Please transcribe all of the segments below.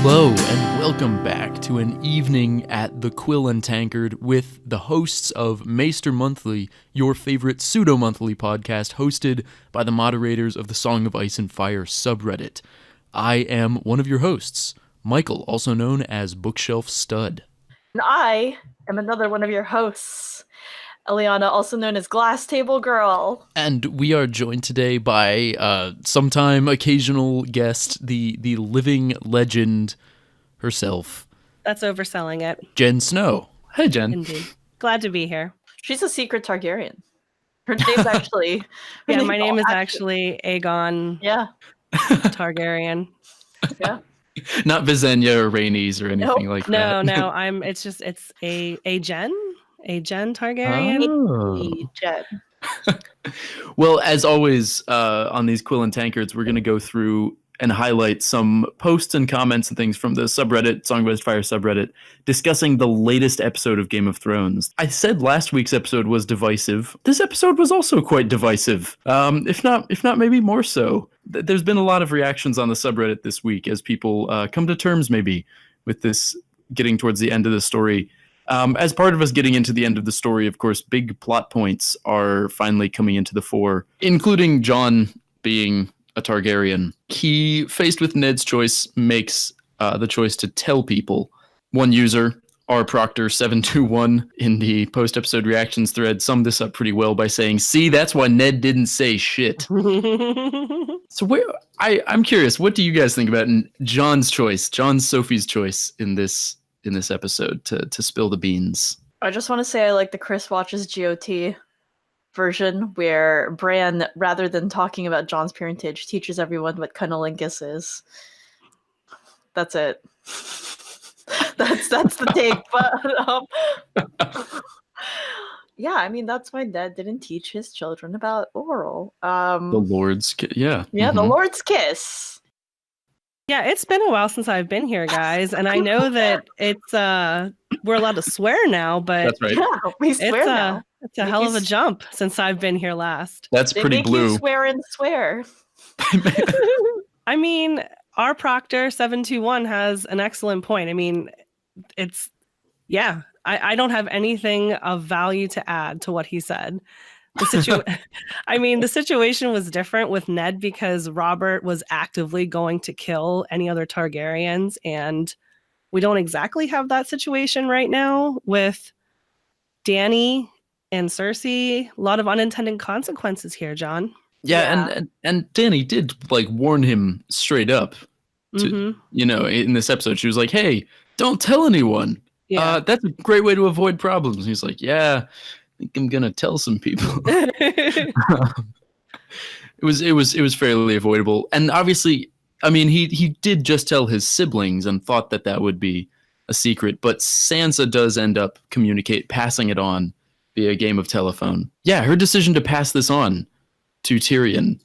Hello and welcome back to an evening at the Quill and Tankard with the hosts of Maester Monthly, your favorite pseudo-monthly podcast hosted by the moderators of the Song of Ice and Fire subreddit. I am one of your hosts, Michael, also known as Bookshelfstud. And I am another one of your hosts, Eliana, also known as Glass Table Girl. And we are joined today by sometime occasional guest, the living legend herself. That's overselling it. Jen Snow. Hey, Jen. Indeed. Glad to be here. She's a secret Targaryen. Her name's actually... my name is actually Aegon Targaryen. Yeah. Not Visenya or Rhaenys or anything like that. No. It's a Jen Targaryen. Oh. Jen. Well, as always, on these Quill and Tankards, we're going to go through and highlight some posts and comments and things from the subreddit, Song of Ice and Fire subreddit, discussing the latest episode of Game of Thrones. I said last week's episode was divisive. This episode was also quite divisive, if not maybe more so. There's been a lot of reactions on the subreddit this week as people come to terms maybe with this getting towards the end of the story. As part of us getting into the end of the story, of course, big plot points are finally coming into the fore, including Jon being a Targaryen. He, faced with Ned's choice, makes the choice to tell people. One user, rproctor721, in the post-episode reactions thread, summed this up pretty well by saying, "See, that's why Ned didn't say shit." So I'm curious, what do you guys think about Jon's choice, Sophie's choice in this episode to spill the beans? I just want to say I like the Chris Watches GOT version where Bran, rather than talking about Jon's parentage, teaches everyone what cunnilingus is. That's it. that's the take. But yeah, I mean, that's why Ned didn't teach his children about oral. The Lord's kiss. Yeah. Yeah, the Lord's kiss. Yeah, it's been a while since I've been here, guys, and I know that it's we're allowed to swear now, but that's right. Yeah, we swear now. It's a hell of a jump since I've been here last. That's pretty blue. You swear and swear. I mean, our Proctor 721 has an excellent point. I mean, I don't have anything of value to add to what he said. The situation was different with Ned because Robert was actively going to kill any other Targaryens, and we don't exactly have that situation right now with Dany and Cersei. A lot of unintended consequences here, Jon. Yeah. And Dany did warn him straight up to, in this episode. She was like, "Hey, don't tell anyone. Yeah. That's a great way to avoid problems." And he's like, "Yeah, I think I'm gonna tell some people." It was fairly avoidable, and obviously, I mean, he did just tell his siblings and thought that would be a secret, but Sansa does end up passing it on via game of telephone. Yeah, her decision to pass this on to Tyrion.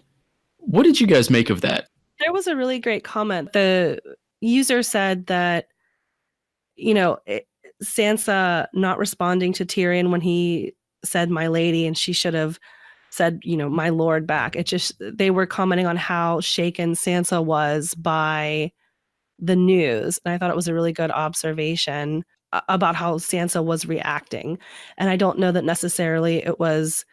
What did you guys make of that? There was a really great comment. The user said that, Sansa not responding to Tyrion when he said "my lady," and she should have said, "my lord" back. They were commenting on how shaken Sansa was by the news. And I thought it was a really good observation about how Sansa was reacting. And I don't know that necessarily it was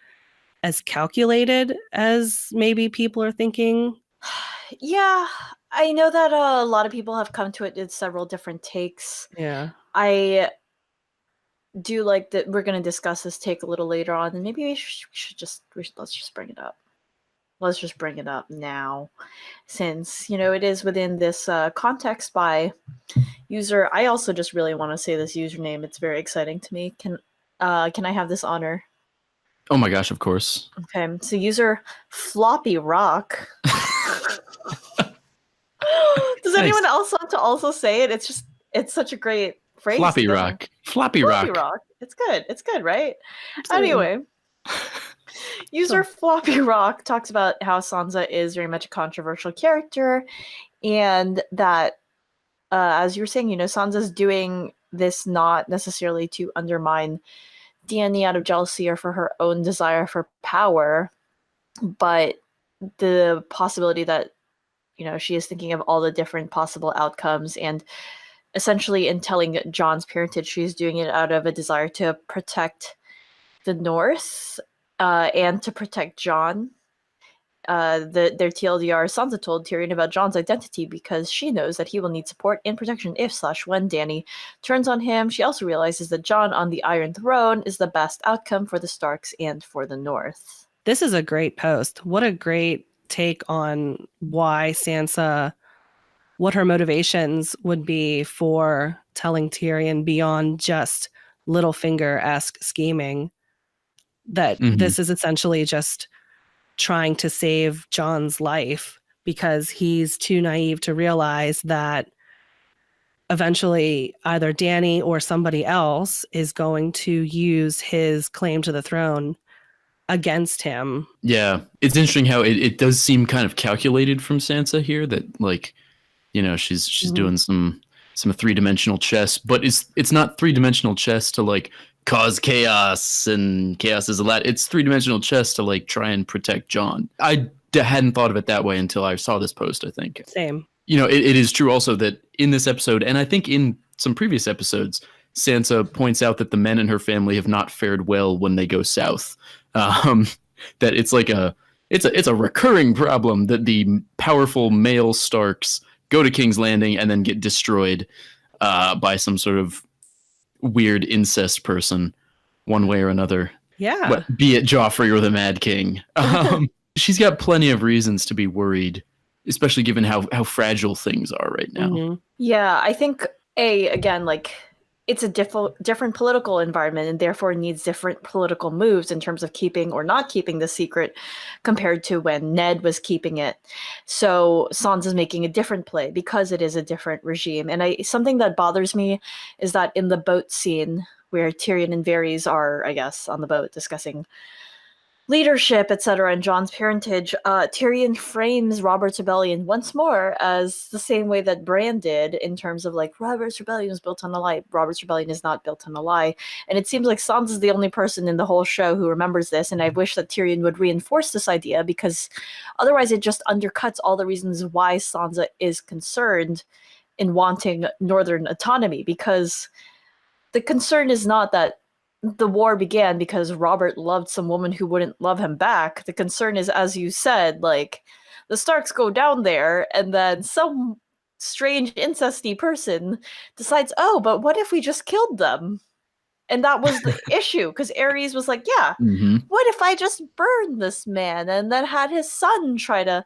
as calculated as maybe people are thinking. Yeah, I know that a lot of people have come to it in several different takes. Yeah. I do like that we're going to discuss this take a little later on, and maybe let's just bring it up. Let's just bring it up now, since, it is within this context by user. I also just really want to say this username. It's very exciting to me. Can I have this honor? Oh my gosh, of course. Okay, so user Floppy Rock. Does anyone else want to also say it? It's such a great phrase. Floppy Rock. Floppy Rock. It's good, right? Absolutely. Anyway. User Floppy Rock talks about how Sansa is very much a controversial character, and that, as you were saying, Sansa's doing this not necessarily to undermine Dany out of jealousy or for her own desire for power, but the possibility that she is thinking of all the different possible outcomes, and essentially in telling Jon's parentage, she's doing it out of a desire to protect the North and to protect Jon. Their TLDR, Sansa told Tyrion about Jon's identity because she knows that he will need support and protection if/when Dany turns on him. She also realizes that Jon on the Iron Throne is the best outcome for the Starks and for the North. This is a great post. What a great take on why Sansa, what her motivations would be for telling Tyrion beyond just Littlefinger-esque scheming, that this is essentially just trying to save Jon's life because he's too naive to realize that eventually either Dany or somebody else is going to use his claim to the throne against him. Yeah, it's interesting how it does seem kind of calculated from Sansa here, that like, she's doing some three-dimensional chess, but it's not three-dimensional chess to like cause chaos, and chaos is a lot. It's three-dimensional chess to like try and protect Jon. I hadn't thought of it that way until I saw this post, I think. Same. It is true also that in this episode, and I think in some previous episodes, Sansa points out that the men in her family have not fared well when they go south. That it's like it's a recurring problem that the powerful male Starks go to King's Landing and then get destroyed by some sort of weird incest person, one way or another. Yeah. But be it Joffrey or the Mad King. She's got plenty of reasons to be worried, especially given how fragile things are right now. Yeah, I think again, like, it's a different political environment, and therefore needs different political moves in terms of keeping or not keeping the secret compared to when Ned was keeping it. So Sansa's making a different play because it is a different regime. And something that bothers me is that in the boat scene where Tyrion and Varys are, I guess, on the boat discussing leadership, etc., and Jon's parentage, Tyrion frames Robert's Rebellion once more as the same way that Bran did, in terms of like, Robert's Rebellion was built on a lie. Robert's Rebellion is not built on a lie. And it seems like Sansa's the only person in the whole show who remembers this, and I wish that Tyrion would reinforce this idea, because otherwise it just undercuts all the reasons why Sansa is concerned in wanting northern autonomy, because the concern is not that the war began because Robert loved some woman who wouldn't love him back. The concern is, as you said, like, the Starks go down there and then some strange incesty person decides, oh, but what if we just killed them? And that was the issue, because Aerys was like, yeah, what if I just burned this man and then had his son try to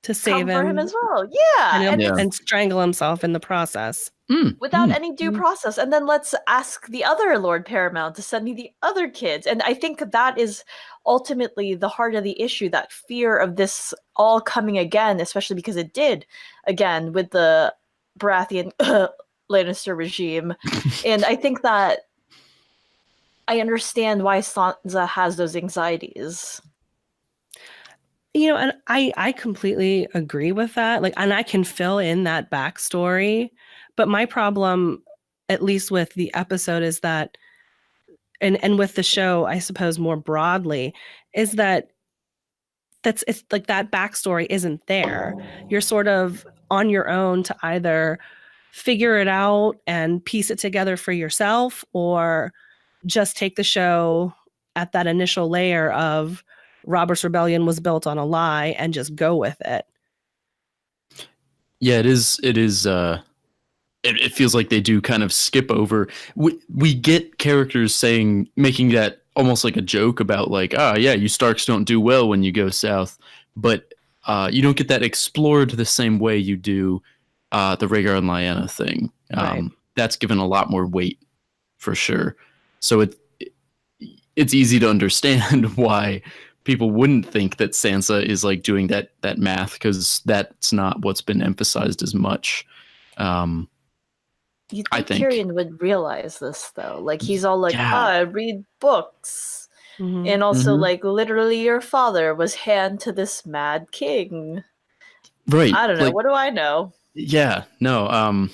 save for him as well? Yeah. And strangle himself in the process. Without any due process. And then let's ask the other Lord Paramount to send me the other kids. And I think that is ultimately the heart of the issue, that fear of this all coming again, especially because it did again with the Baratheon Lannister regime. And I think that I understand why Sansa has those anxieties. And I completely agree with that. Like, and I can fill in that backstory. But my problem, at least with the episode, is that, and with the show, I suppose more broadly, is that it's like that backstory isn't there. You're sort of on your own to either figure it out and piece it together for yourself, or just take the show at that initial layer of Robert's Rebellion was built on a lie and just go with it. Yeah, it is. It feels like they do kind of skip over. We get characters making that almost like a joke about like, yeah, you Starks don't do well when you go south, but you don't get that explored the same way you do the Rhaegar and Lyanna thing. Right. That's given a lot more weight for sure. So it's easy to understand why people wouldn't think that Sansa is like doing that math, because that's not what's been emphasized as much. You I think think Tyrion would realize this, though? Like, he's all like, Yeah. read books. And also, like, literally your father was hand to this mad king. Right. I don't know. Like, What do I know? yeah, no.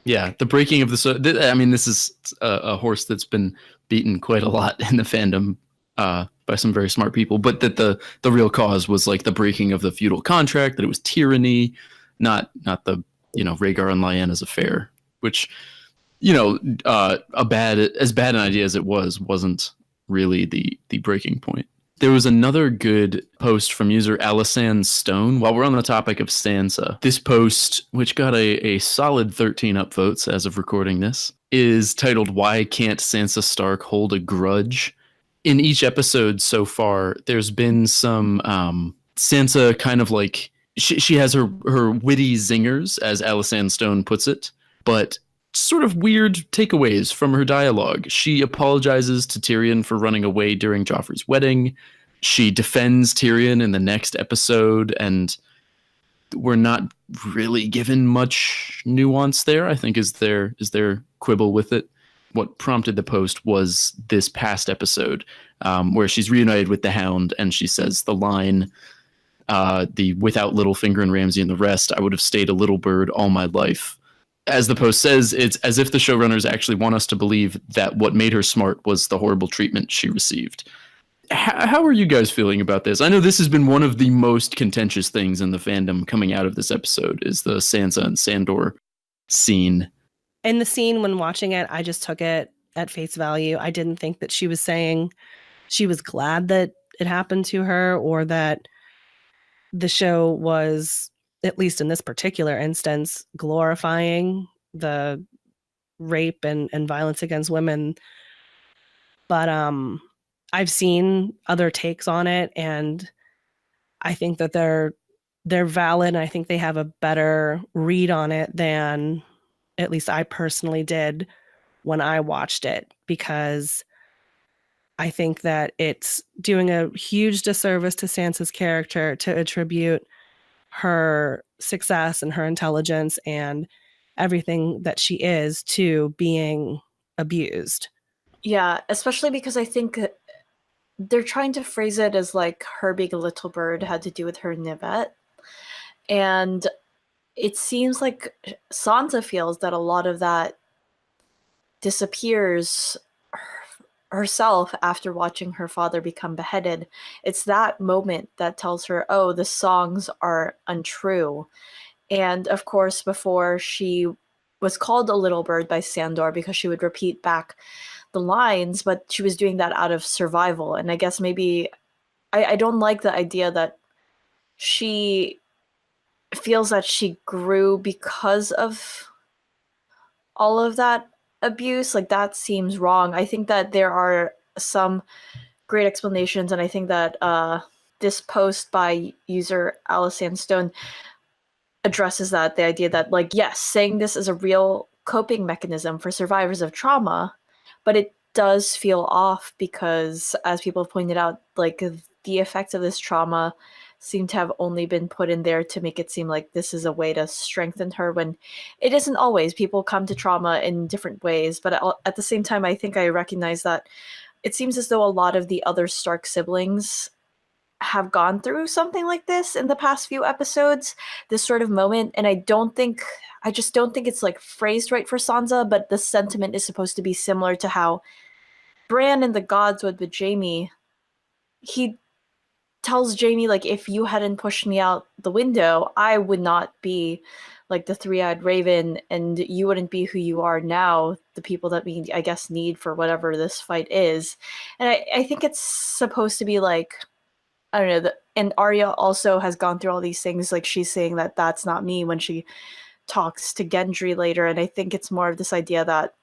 Yeah, the breaking of the... I mean, this is a horse that's been beaten quite a lot in the fandom. by some very smart people, but that the real cause was like the breaking of the feudal contract, that it was tyranny, not the, you know, Rhaegar and Lyanna's affair, which, you know, as bad an idea as it wasn't really the breaking point. There was another good post from user Alisan Stone. While we're on the topic of Sansa, this post, which got a solid 13 upvotes as of recording this, is titled "Why Can't Sansa Stark Hold a Grudge?" In each episode so far, there's been some Sansa kind of like, she has her witty zingers, as Alisan Stone puts it, but sort of weird takeaways from her dialogue. She apologizes to Tyrion for running away during Joffrey's wedding. She defends Tyrion in the next episode, and we're not really given much nuance there, I think, is their quibble with it. What prompted the post was this past episode, where she's reunited with the Hound, and she says the line, the "without Littlefinger and Ramsay and the rest, I would have stayed a little bird all my life." As the post says, it's as if the showrunners actually want us to believe that what made her smart was the horrible treatment she received. How are you guys feeling about this? I know this has been one of the most contentious things in the fandom coming out of this episode, is the Sansa and Sandor scene. In the scene, when watching it, I just took it at face value. I didn't think that she was saying she was glad that it happened to her, or that the show was, at least in this particular instance, glorifying the rape and violence against women. But I've seen other takes on it, and I think that they're valid, and I think they have a better read on it than at least I personally did when I watched it, because I think that it's doing a huge disservice to Sansa's character to attribute her success and her intelligence and everything that she is to being abused. Yeah, especially because I think they're trying to phrase it as like her being a little bird had to do with her Nivette. And it seems like Sansa feels that a lot of that disappears herself after watching her father become beheaded. It's that moment that tells her, oh, the songs are untrue. And of course, before, she was called a little bird by Sandor because she would repeat back the lines, but she was doing that out of survival. And I guess maybe I don't like the idea that she feels that she grew because of all of that abuse. Like, that seems wrong. I think that there are some great explanations, and I think that this post by user Alisan Stone addresses that, the idea that, like, yes, saying this is a real coping mechanism for survivors of trauma, but it does feel off because, as people have pointed out, like, the effects of this trauma seem to have only been put in there to make it seem like this is a way to strengthen her, when it isn't always. People come to trauma in different ways, but at the same time, I think I recognize that it seems as though a lot of the other Stark siblings have gone through something like this in the past few episodes, this sort of moment, and I just don't think it's like phrased right for Sansa, but the sentiment is supposed to be similar to how Bran in the Gods would with Jaime. He tells Jaime, like, if you hadn't pushed me out the window, I would not be like the three-eyed raven, and you wouldn't be who you are now, the people that we, I guess, need for whatever this fight is. And I think it's supposed to be like, I don't know, and Arya also has gone through all these things, like she's saying that that's not me when she talks to Gendry later, and I think it's more of this idea that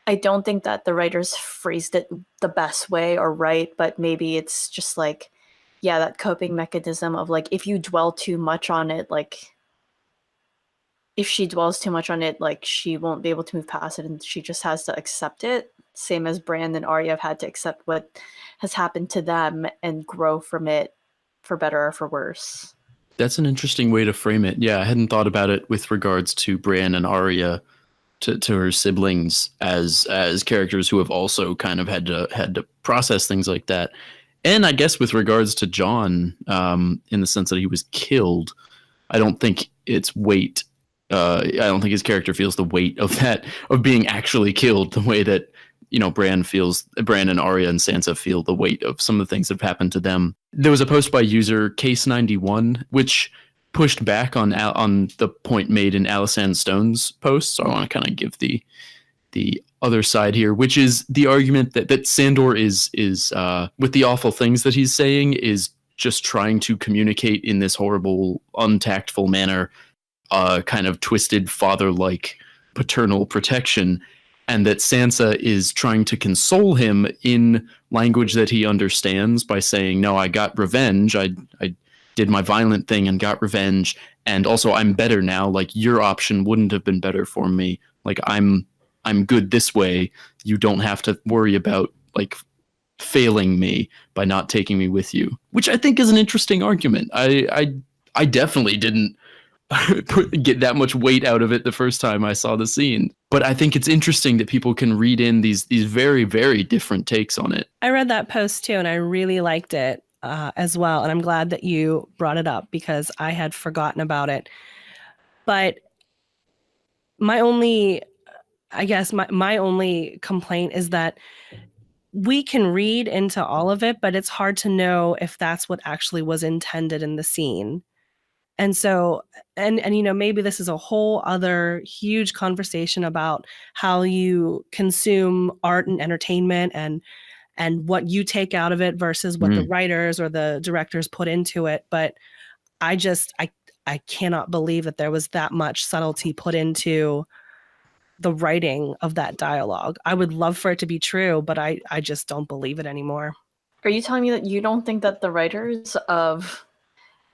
I don't think that the writers phrased it the best way or right, but maybe it's just like, yeah, that coping mechanism of like, if you dwell too much on it, like, if she dwells too much on it, like, she won't be able to move past it, and she just has to accept it. Same as Bran and Arya have had to accept what has happened to them and grow from it, for better or for worse. That's an interesting way to frame it. Yeah, I hadn't thought about it with regards to Bran and Arya, to her siblings as characters who have also kind of had to process things like that. And I guess with regards to Jon, in the sense that he was killed, I don't think it's weight. I don't think his character feels the weight of that, of being actually killed, the way that, Bran and Arya and Sansa feel the weight of some of the things that have happened to them. There was a post by user Case91, which pushed back on the point made in Alisanne Stone's post. So I want to kind of give the other side here, which is the argument that Sandor is with the awful things that he's saying, is just trying to communicate in this horrible, untactful manner, kind of twisted father-like paternal protection, and that Sansa is trying to console him in language that he understands by saying, no, I got revenge. I did my violent thing and got revenge. And also I'm better now. Like, your option wouldn't have been better for me. Like, I'm good this way. You don't have to worry about like failing me by not taking me with you, which I think is an interesting argument. I definitely didn't get that much weight out of it the first time I saw the scene, but I think it's interesting that people can read in these very, very different takes on it. I read that post too, and I really liked it as well, and I'm glad that you brought it up because I had forgotten about it. But my only complaint is that we can read into all of it, but it's hard to know if that's what actually was intended in the scene. And so, and maybe this is a whole other huge conversation about how you consume art and entertainment and what you take out of it versus what the writers or the directors put into it. But I cannot believe that there was that much subtlety put into the writing of that dialogue. I would love for it to be true, but I just don't believe it anymore. Are you telling me that you don't think that the writers of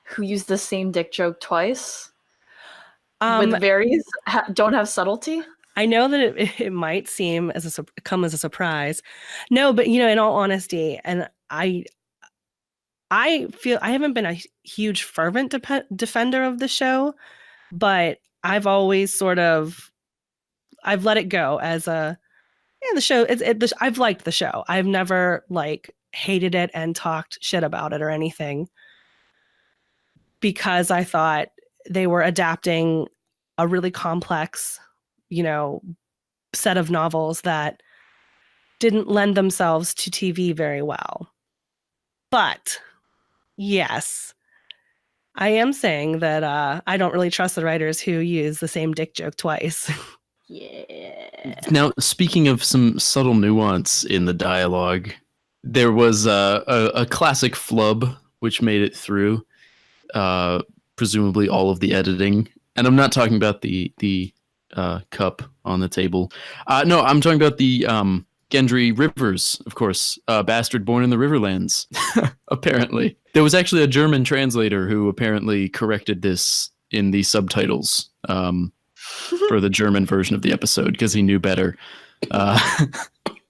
who use the same dick joke twice with varies don't have subtlety? I know that it might seem come as a surprise. No, but in all honesty, and I feel I haven't been a huge fervent defender of the show, but I've always I've let it go as the show. I've liked the show. I've never hated it and talked shit about it or anything, because I thought they were adapting a really complex, set of novels that didn't lend themselves to TV very well. But yes, I am saying that I don't really trust the writers who use the same dick joke twice. Yeah. Now, speaking of some subtle nuance in the dialogue, there was a classic flub which made it through. Presumably all of the editing, and I'm not talking about the cup on the table. No, I'm talking about the Gendry Rivers, of course, bastard born in the Riverlands. Apparently, there was actually a German translator who apparently corrected this in the subtitles for the German version of the episode because he knew better,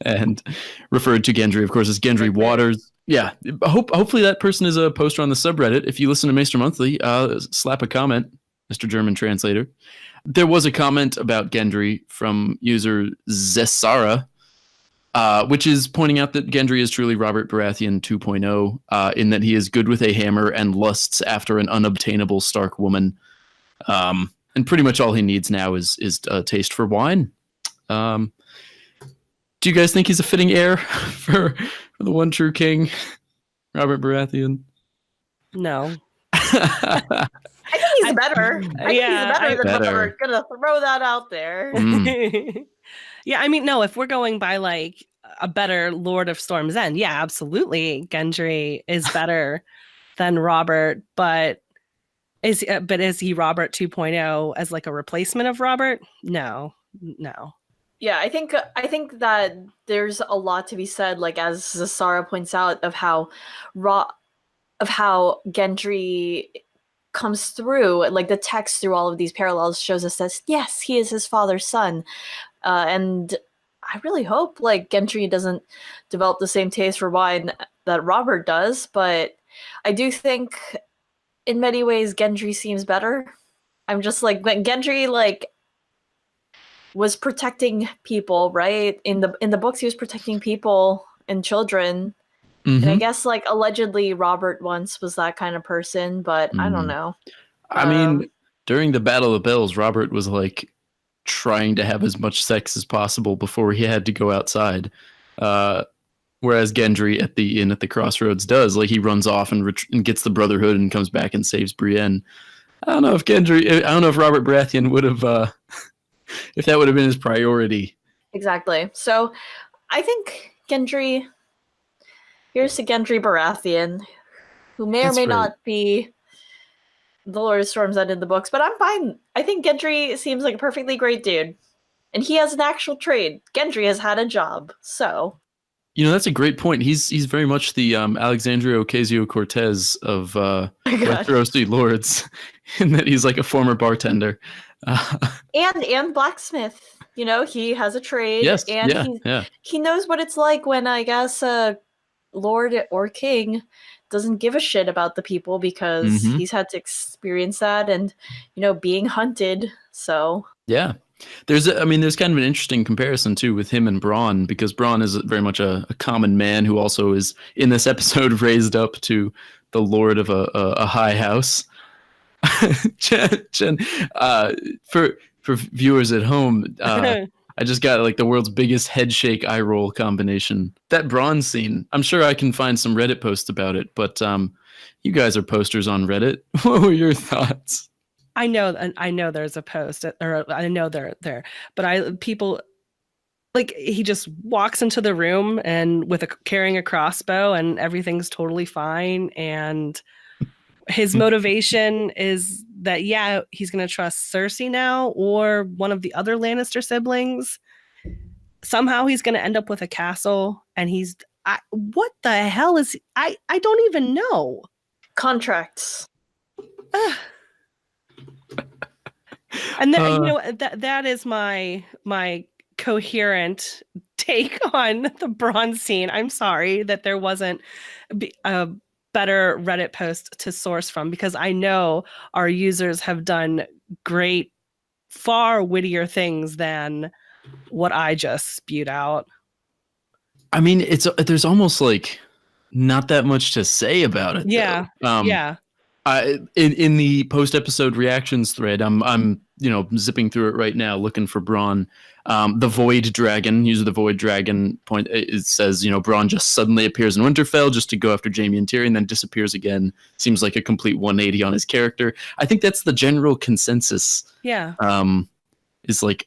and referred to Gendry, of course, as Gendry Waters. Yeah, hopefully that person is a poster on the subreddit. If you listen to Maester Monthly, slap a comment, Mr. German Translator. There was a comment about Gendry from user Zessara, which is pointing out that Gendry is truly Robert Baratheon 2.0, in that he is good with a hammer and lusts after an unobtainable Stark woman. And pretty much all he needs now is a taste for wine. Do you guys think he's a fitting heir for the one true king, Robert Baratheon? No. I think he's better. He's better than Robert. Gonna throw that out there. Yeah, I mean, no, if we're going by a better Lord of Storm's End, yeah, absolutely, Gendry is better than Robert, but is he Robert 2.0 as a replacement of Robert? No. Yeah, I think that there's a lot to be said, as Zasara points out, of how Gendry comes through. The text through all of these parallels shows us that yes, he is his father's son, and I really hope Gendry doesn't develop the same taste for wine that Robert does. But I do think, in many ways, Gendry seems better. I'm just when Gendry was protecting people, right? In the books, he was protecting people and children. Mm-hmm. And I guess allegedly Robert once was that kind of person, but I don't know. I mean, during the Battle of the Bells, Robert was trying to have as much sex as possible before he had to go outside. Whereas Gendry at the inn at the crossroads does, like, he runs off and gets the Brotherhood and comes back and saves Brienne. I don't know if Robert Baratheon would have, if that would have been his priority. Exactly. So I think Gendry, here's to Gendry Baratheon, who may or may not be the Lord of Storm's End in the books, but I'm fine. I think Gendry seems like a perfectly great dude. And he has an actual trade. Gendry has had a job, so... That's a great point. He's very much the Alexandria Ocasio-Cortez of Westerosi Lords, in that he's like a former bartender. And blacksmith. He has a trade. Yes, and he knows what it's like when, I guess, a lord or king doesn't give a shit about the people, because he's had to experience that and, being hunted. So... Yeah. There's kind of an interesting comparison too with him and Bronn, because Bronn is very much a common man who also is in this episode raised up to the lord of a high house. Jen, for viewers at home, I just got like the world's biggest head shake eye roll combination. That Bronn scene, I'm sure I can find some Reddit posts about it, but you guys are posters on Reddit. What were your thoughts? I know there's a post, or I know they're there, but people, like, he just walks into the room and carrying a crossbow, and everything's totally fine. And his motivation is that, he's going to trust Cersei now, or one of the other Lannister siblings. Somehow he's going to end up with a castle, and what the hell is, I don't even know. Contracts. And then, that is my coherent take on the Bronn scene. I'm sorry that there wasn't a better Reddit post to source from, because I know our users have done great, far wittier things than what I just spewed out. I mean, there's almost like not that much to say about it. Yeah. Yeah. In the post-episode reactions thread, I'm zipping through it right now, looking for Bronn. The Void Dragon, use of the Void Dragon point, it says, Bronn just suddenly appears in Winterfell just to go after Jaime and Tyrion, then disappears again. Seems like a complete 180 on his character. I think that's the general consensus. Yeah. Is like,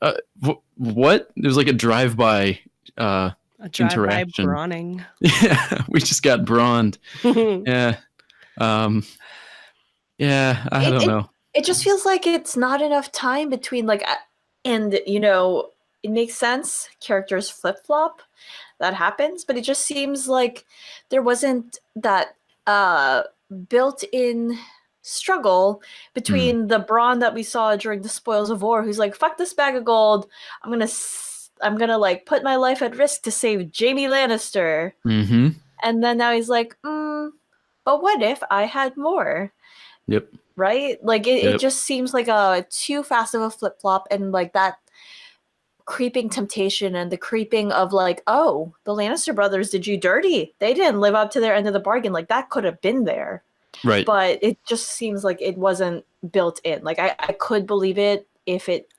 what? There's like a drive-by interaction. Bronning. Yeah, we just got Bronned. Yeah. Yeah, I don't know. It just feels like it's not enough time between, like, and, it makes sense. Characters flip-flop. That happens. But it just seems like there wasn't that built-in struggle between the Bronn that we saw during the Spoils of War, who's like, fuck this bag of gold. I'm gonna like put my life at risk to save Jaime Lannister. Mm-hmm. And then now he's like, but what if I had more? Yep. Right? Like, it just seems like a too fast of a flip-flop, and like that creeping temptation and the creeping of like, oh, the Lannister brothers did you dirty. They didn't live up to their end of the bargain. Like, that could have been there. Right. But it just seems like it wasn't built in. Like, I could believe it if it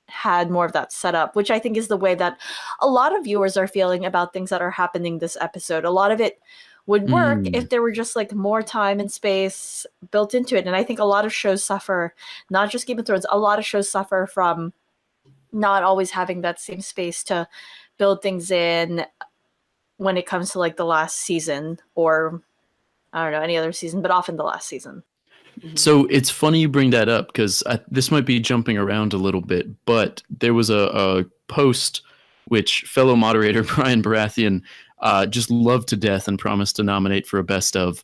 had more of that setup, which I think is the way that a lot of viewers are feeling about things that are happening this episode. A lot of it would work if there were just like more time and space built into it. And I think a lot of shows suffer, not just Game of Thrones, a lot of shows suffer from not always having that same space to build things in when it comes to like the last season, or I don't know, any other season, but often the last season. So it's funny you bring that up, because this might be jumping around a little bit, but there was a post which fellow moderator Brian Baratheon just loved to death and promised to nominate for a best of.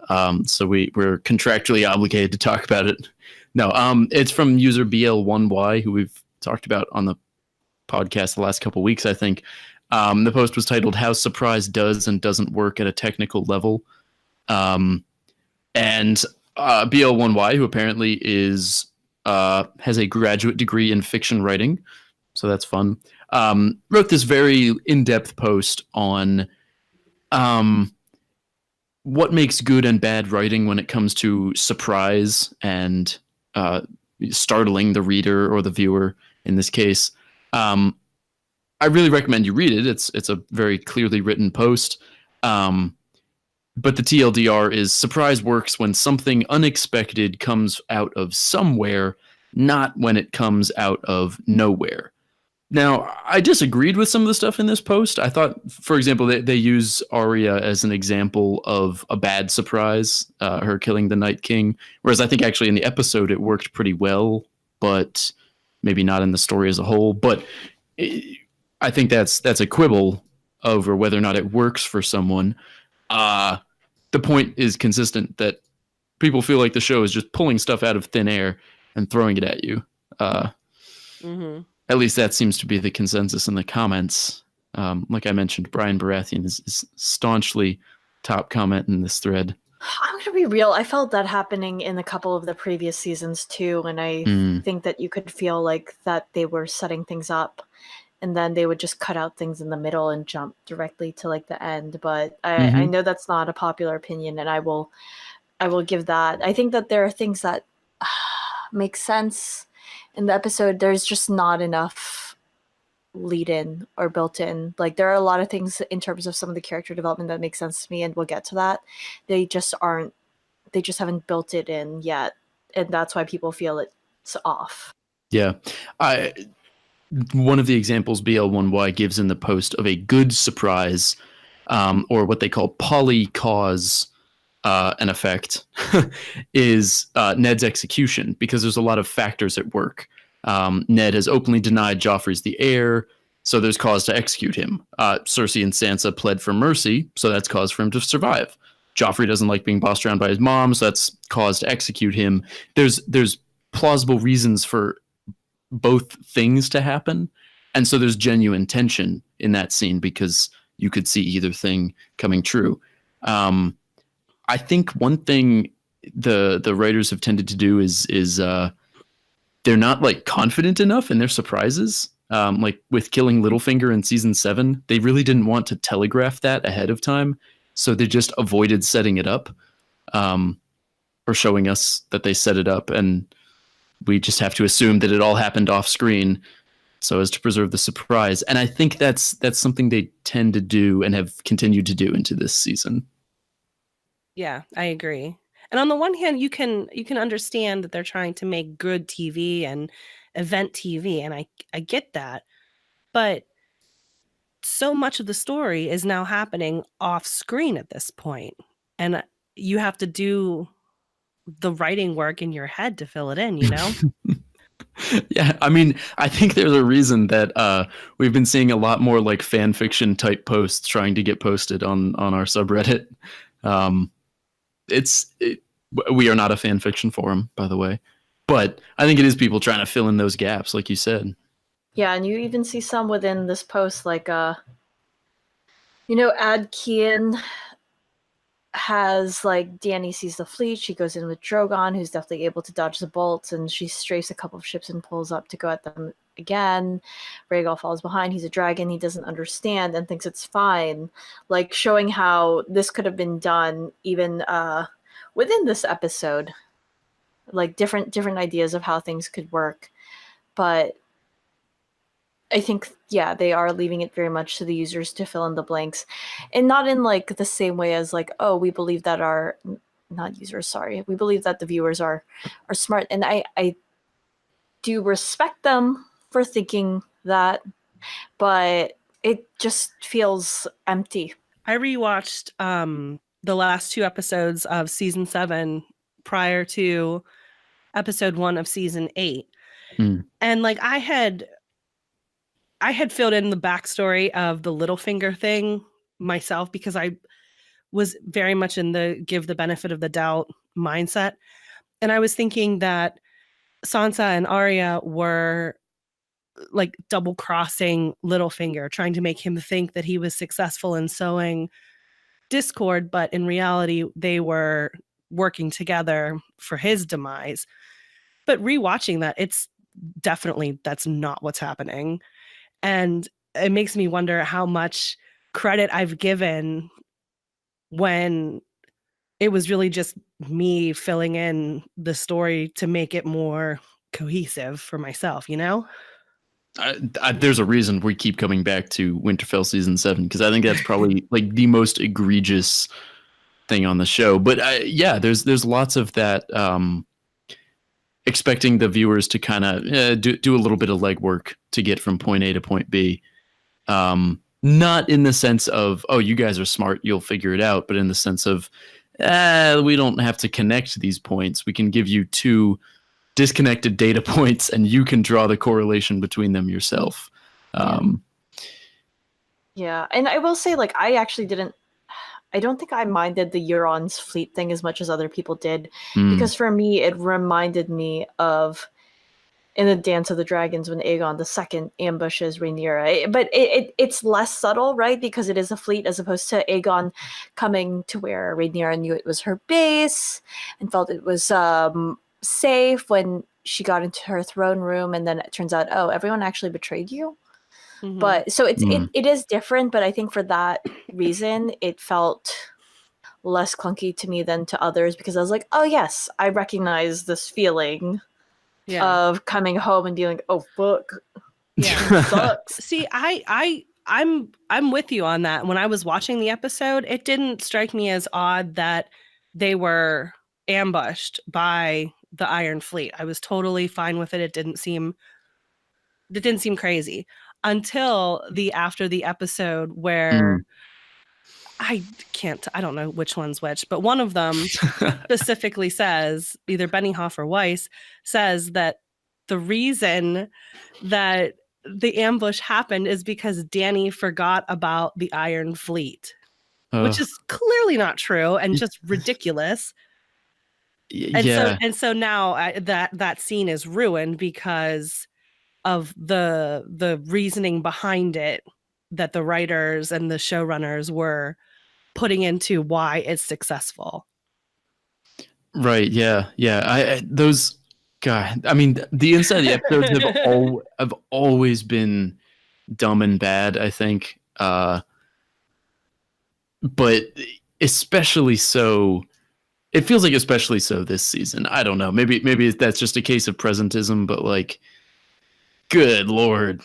So we're contractually obligated to talk about it. No, it's from user BL1Y, who we've talked about on the podcast the last couple of weeks, I think. The post was titled "How Surprise Does and Doesn't Work at a Technical Level." And BL1Y, who apparently has a graduate degree in fiction writing, so that's fun, wrote this very in-depth post on what makes good and bad writing when it comes to surprise and startling the reader or the viewer. in this case. I really recommend you read it. It's a very clearly written post. But the TLDR is surprise works when something unexpected comes out of somewhere, not when it comes out of nowhere. Now, I disagreed with some of the stuff in this post. I thought, for example, they use Arya as an example of a bad surprise, her killing the Night King, whereas I think actually in the episode it worked pretty well, but maybe not in the story as a whole. But I think that's a quibble over whether or not it works for someone. The point is consistent that people feel like the show is just pulling stuff out of thin air and throwing it at you. At least that seems to be the consensus in the comments. Like I mentioned, Brian Baratheon is staunchly top comment in this thread. I'm going to be real. I felt that happening in a couple of the previous seasons too, and I think that you could feel like that they were setting things up, and then they would just cut out things in the middle and jump directly to like the end. But I know that's not a popular opinion, and I will give that. I think that there are things that make sense in the episode. There's just not enough lead in or built in. Like there are a lot of things in terms of some of the character development that make sense to me, and we'll get to that. They just haven't built it in yet, and that's why people feel it's off. Yeah. One of the examples BL1Y gives in the post of a good surprise, or what they call poly-cause an effect, is Ned's execution, because there's a lot of factors at work. Ned has openly denied Joffrey's the heir, so there's cause to execute him. Cersei and Sansa pled for mercy, so that's cause for him to survive. Joffrey doesn't like being bossed around by his mom, so that's cause to execute him. There's plausible reasons for both things to happen, and so there's genuine tension in that scene because you could see either thing coming true. I think one thing the writers have tended to do is they're not like confident enough in their surprises. Like with killing Littlefinger in season 7, they really didn't want to telegraph that ahead of time, so they just avoided setting it up, or showing us that they set it up, and we just have to assume that it all happened off screen so as to preserve the surprise. And I think that's something they tend to do and have continued to do into this season. Yeah, I agree. And on the one hand, you can understand that they're trying to make good TV and event TV, and I get that. But so much of the story is now happening off screen at this point, and you have to do the writing work in your head to fill it in, you know? Yeah, I mean, I think there's a reason that we've been seeing a lot more like fan fiction type posts trying to get posted on our subreddit. We are not a fan fiction forum, by the way, but I think it is people trying to fill in those gaps, like you said. Yeah, and you even see some within this post, like Ad Kian has, like, Dany sees the fleet, she goes in with Drogon, who's definitely able to dodge the bolts, and she strafes a couple of ships and pulls up to go at them again. Rhaegal falls behind, he's a dragon, he doesn't understand and thinks it's fine. Like, showing how this could have been done even within this episode. Like, different ideas of how things could work. But I think, yeah, they are leaving it very much to the users to fill in the blanks, and not in like the same way as like, oh, we believe that we believe that the viewers are smart, and I do respect them for thinking that, but it just feels empty. I rewatched the last 2 episodes of season 7 prior to episode 1 of season 8, and like I had filled in the backstory of the Littlefinger thing myself because I was very much in the give the benefit of the doubt mindset. And I was thinking that Sansa and Arya were like double crossing Littlefinger, trying to make him think that he was successful in sowing discord, but in reality, they were working together for his demise. But rewatching that, it's definitely, that's not what's happening. And it makes me wonder how much credit I've given when it was really just me filling in the story to make it more cohesive for myself, you know? There's a reason we keep coming back to Winterfell season 7 because I think that's probably like the most egregious thing on the show. But yeah, there's lots of that. Expecting the viewers to kind of do a little bit of legwork to get from point A to point B. Not in the sense of, oh, you guys are smart, you'll figure it out, but in the sense of, we don't have to connect these points. We can give you 2 disconnected data points and you can draw the correlation between them yourself. Yeah, and I will say, like, I don't think I minded the Euron's fleet thing as much as other people did, because for me, it reminded me of in the Dance of the Dragons when Aegon II ambushes Rhaenyra. But it's less subtle, right? Because it is a fleet as opposed to Aegon coming to where Rhaenyra knew it was her base and felt it was safe when she got into her throne room, and then it turns out, oh, everyone actually betrayed you. But so it is different, but I think for that reason it felt less clunky to me than to others, because I was like, oh yes, I recognize this feeling of coming home and being like, oh fuck, sucks. See, I'm with you on that. When I was watching the episode, it didn't strike me as odd that they were ambushed by the Iron Fleet. I was totally fine with it. It didn't seem crazy until after the episode where I don't know which one's which, but one of them specifically says, either Benioff or Weiss says, that the reason that the ambush happened is because Dany forgot about the Iron Fleet, which is clearly not true and just ridiculous. And so now that scene is ruined because of the reasoning behind it that the writers and the showrunners were putting into why it's successful. Right. Yeah. Yeah. God, I mean, the inside of the episodes have always been dumb and bad, I think. But especially so, it feels like especially so this season. I don't know. Maybe that's just a case of presentism, but like, good Lord.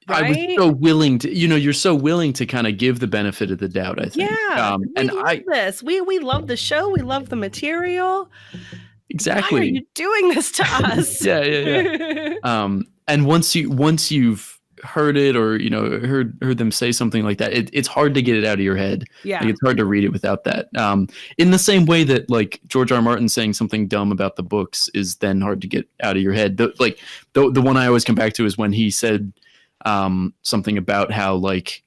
Right? I was so willing to, you're so willing to kind of give the benefit of the doubt, I think. Yeah. We love this. We love the show. We love the material. Exactly. Why are you doing this to us? Yeah. And once you've heard it, or heard them say something like that, it's hard to get it out of your head. Yeah. Like, it's hard to read it without that. In the same way that like George R. R. Martin saying something dumb about the books is then hard to get out of your head. The one I always come back to is when he said something about how like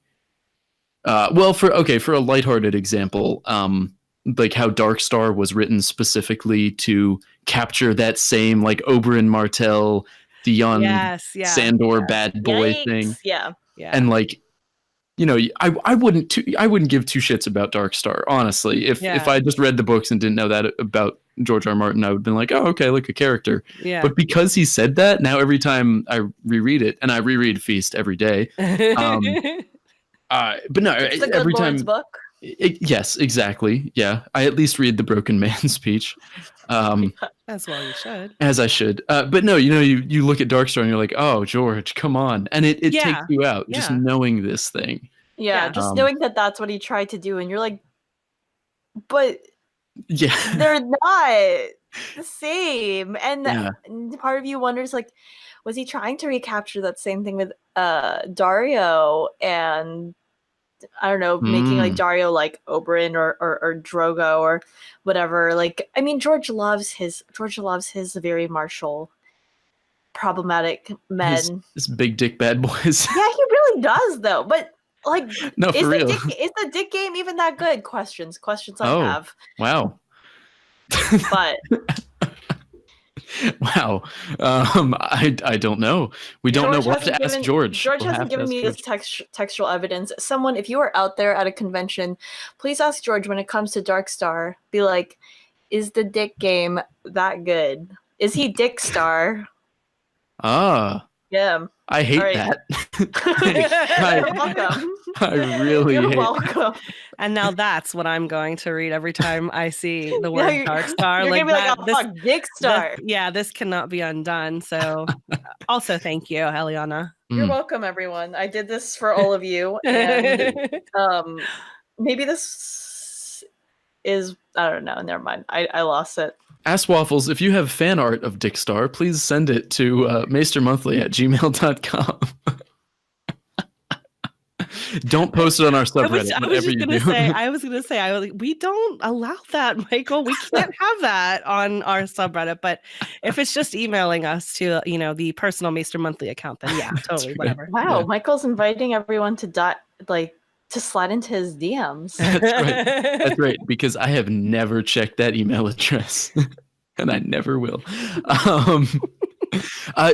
for a lighthearted example, like how Dark Star was written specifically to capture that same like Oberyn Martell, Theon Sandor bad boy thing. Yeah. And like, I wouldn't give 2 shits about Dark Star, honestly. If I just read the books and didn't know that about George R. R. Martin, I would have been like, oh, okay, look, a character. Yeah. But because he said that, now every time I reread it, and I reread Feast every day. But no, it's a every good time. Lord's book. Yes, exactly. Yeah, I at least read the Broken Man speech. As well you should. As I should. But no, you look at Darkstar and you're like, oh, George, come on. And it takes you out just knowing this thing. Yeah, just knowing that that's what he tried to do. And you're like, but they're not the same. And part of you wonders, like, was he trying to recapture that same thing with Dario and I don't know, making like Dario like Oberyn or Drogo or whatever. Like, I mean, George loves his very martial, problematic men. His big dick bad boys. Yeah, he really does though. But like, no, for real. Is the dick game even that good? Questions I have. Wow. But wow. I don't know. We don't know. We'll have to ask George. George hasn't given me this textual evidence. Someone, if you are out there at a convention, please ask George when it comes to Dark Star. Be like, is the dick game that good? Is he Dick Star? Ah. Yeah. I hate All right. that. You're welcome. I really You're hate welcome. And now that's what I'm going to read every time I see the Yeah, word Dark Star. You're Like gonna be that, like, oh, fuck, Dick Star. this cannot be undone. So also thank you, Eliana. You're Mm. welcome, everyone. I did this for all of you, and maybe this is, I don't know. Never mind. I lost it. Ask Waffles, if you have fan art of Dick Star, please send it to maestermonthly@gmail.com. Don't post it on our subreddit. I was whatever just you gonna do. say, we don't allow that, Michael. We can't have that on our subreddit. But if it's just emailing us to, the personal Maester Monthly account, then yeah, totally, right. whatever. Wow, Yeah. Michael's inviting everyone to to slide into his DMs. That's right. That's right, because I have never checked that email address, and I never will.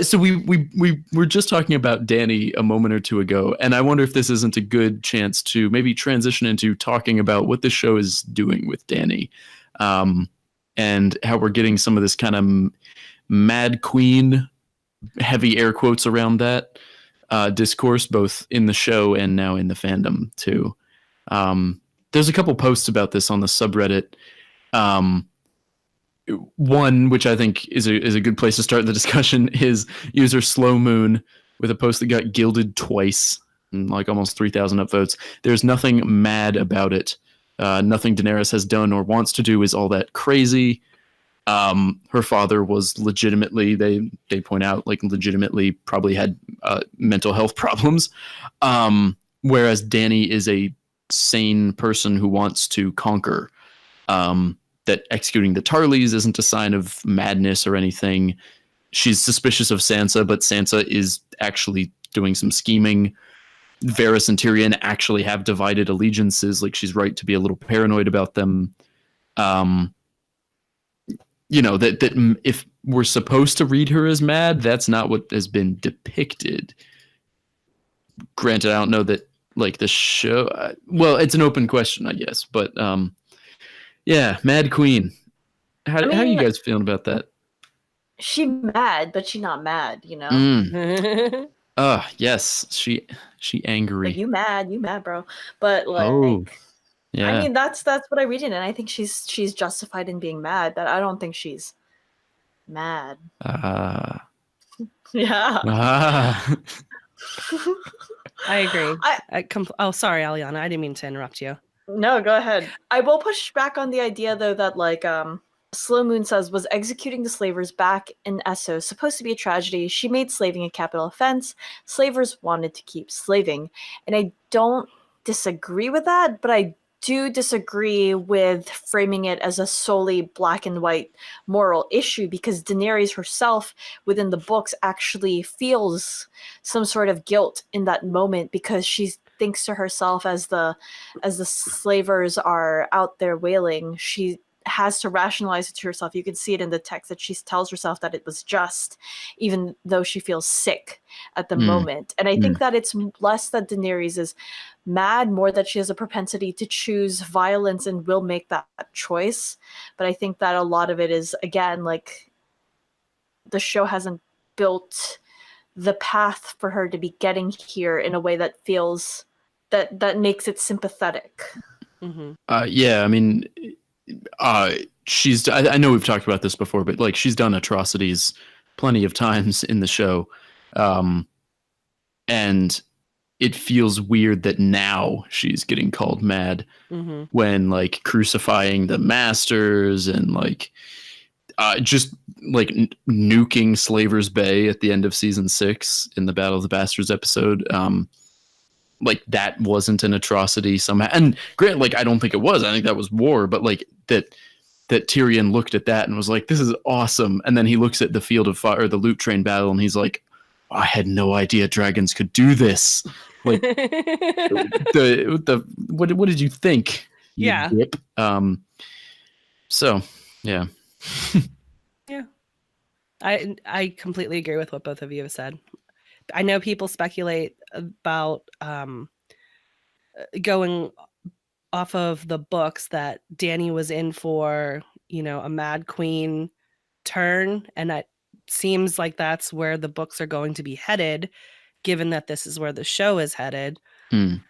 So we were just talking about Danny a moment or two ago, and I wonder if this isn't a good chance to maybe transition into talking about what the show is doing with Danny, and how we're getting some of this kind of Mad Queen, heavy air quotes around that, discourse, both in the show and now in the fandom too. There's a couple posts about this on the subreddit. One, which I think is a good place to start the discussion, is user Slow Moon with a post that got gilded twice, and like almost 3,000 upvotes. There's nothing mad about it. Nothing Daenerys has done or wants to do is all that crazy. Her father was legitimately, they point out, like legitimately probably had mental health problems. Whereas Danny is a sane person who wants to conquer. That executing the Tarleys isn't a sign of madness or anything. She's suspicious of Sansa, but Sansa is actually doing some scheming. Varys and Tyrion actually have divided allegiances. Like, she's right to be a little paranoid about them. That if we're supposed to read her as mad, that's not what has been depicted. Granted, I don't know that, like, the show... well, it's an open question, I guess, but... yeah, Mad Queen. How are you guys feeling about that? She mad, but she not mad, Yes, she angry. Like, you mad, bro. But like, yeah. I mean, that's what I read in, and I think she's justified in being mad. But I don't think she's mad. Yeah. I agree. Sorry, Aliana. I didn't mean to interrupt you. No, go ahead. I will push back on the idea, though, that like Slow Moon says, was executing the slavers back in Essos supposed to be a tragedy. She made slaving a capital offense. Slavers wanted to keep slaving. And I don't disagree with that, but I do disagree with framing it as a solely black and white moral issue, because Daenerys herself within the books actually feels some sort of guilt in that moment, because she thinks to herself, as the slavers are out there wailing, she has to rationalize it to herself. You can see it in the text that she tells herself that it was just, even though she feels sick at the moment. And I think that it's less that Daenerys is mad, more that she has a propensity to choose violence and will make that choice. But I think that a lot of it is, again, like, the show hasn't built the path for her to be getting here in a way that feels that makes it sympathetic. Yeah, I mean, she's, I know we've talked about this before, but like, she's done atrocities plenty of times in the show. And it feels weird that now she's getting called mad when, like, crucifying the Maesters and like just like nuking Slaver's Bay at the end of season 6 in the Battle of the Bastards episode. Like, that wasn't an atrocity somehow. And granted, like, I don't think it was. I think that was war. But like, that Tyrion looked at that and was like, "This is awesome." And then he looks at the field of fire, the loot train battle, and he's like, "I had no idea dragons could do this." Like, what did you think? You dip? So yeah. Yeah. I completely agree with what both of you have said. I know people speculate about going off of the books that Danny was in for, a Mad Queen turn, and it seems like that's where the books are going to be headed, given that this is where the show is headed. Mm.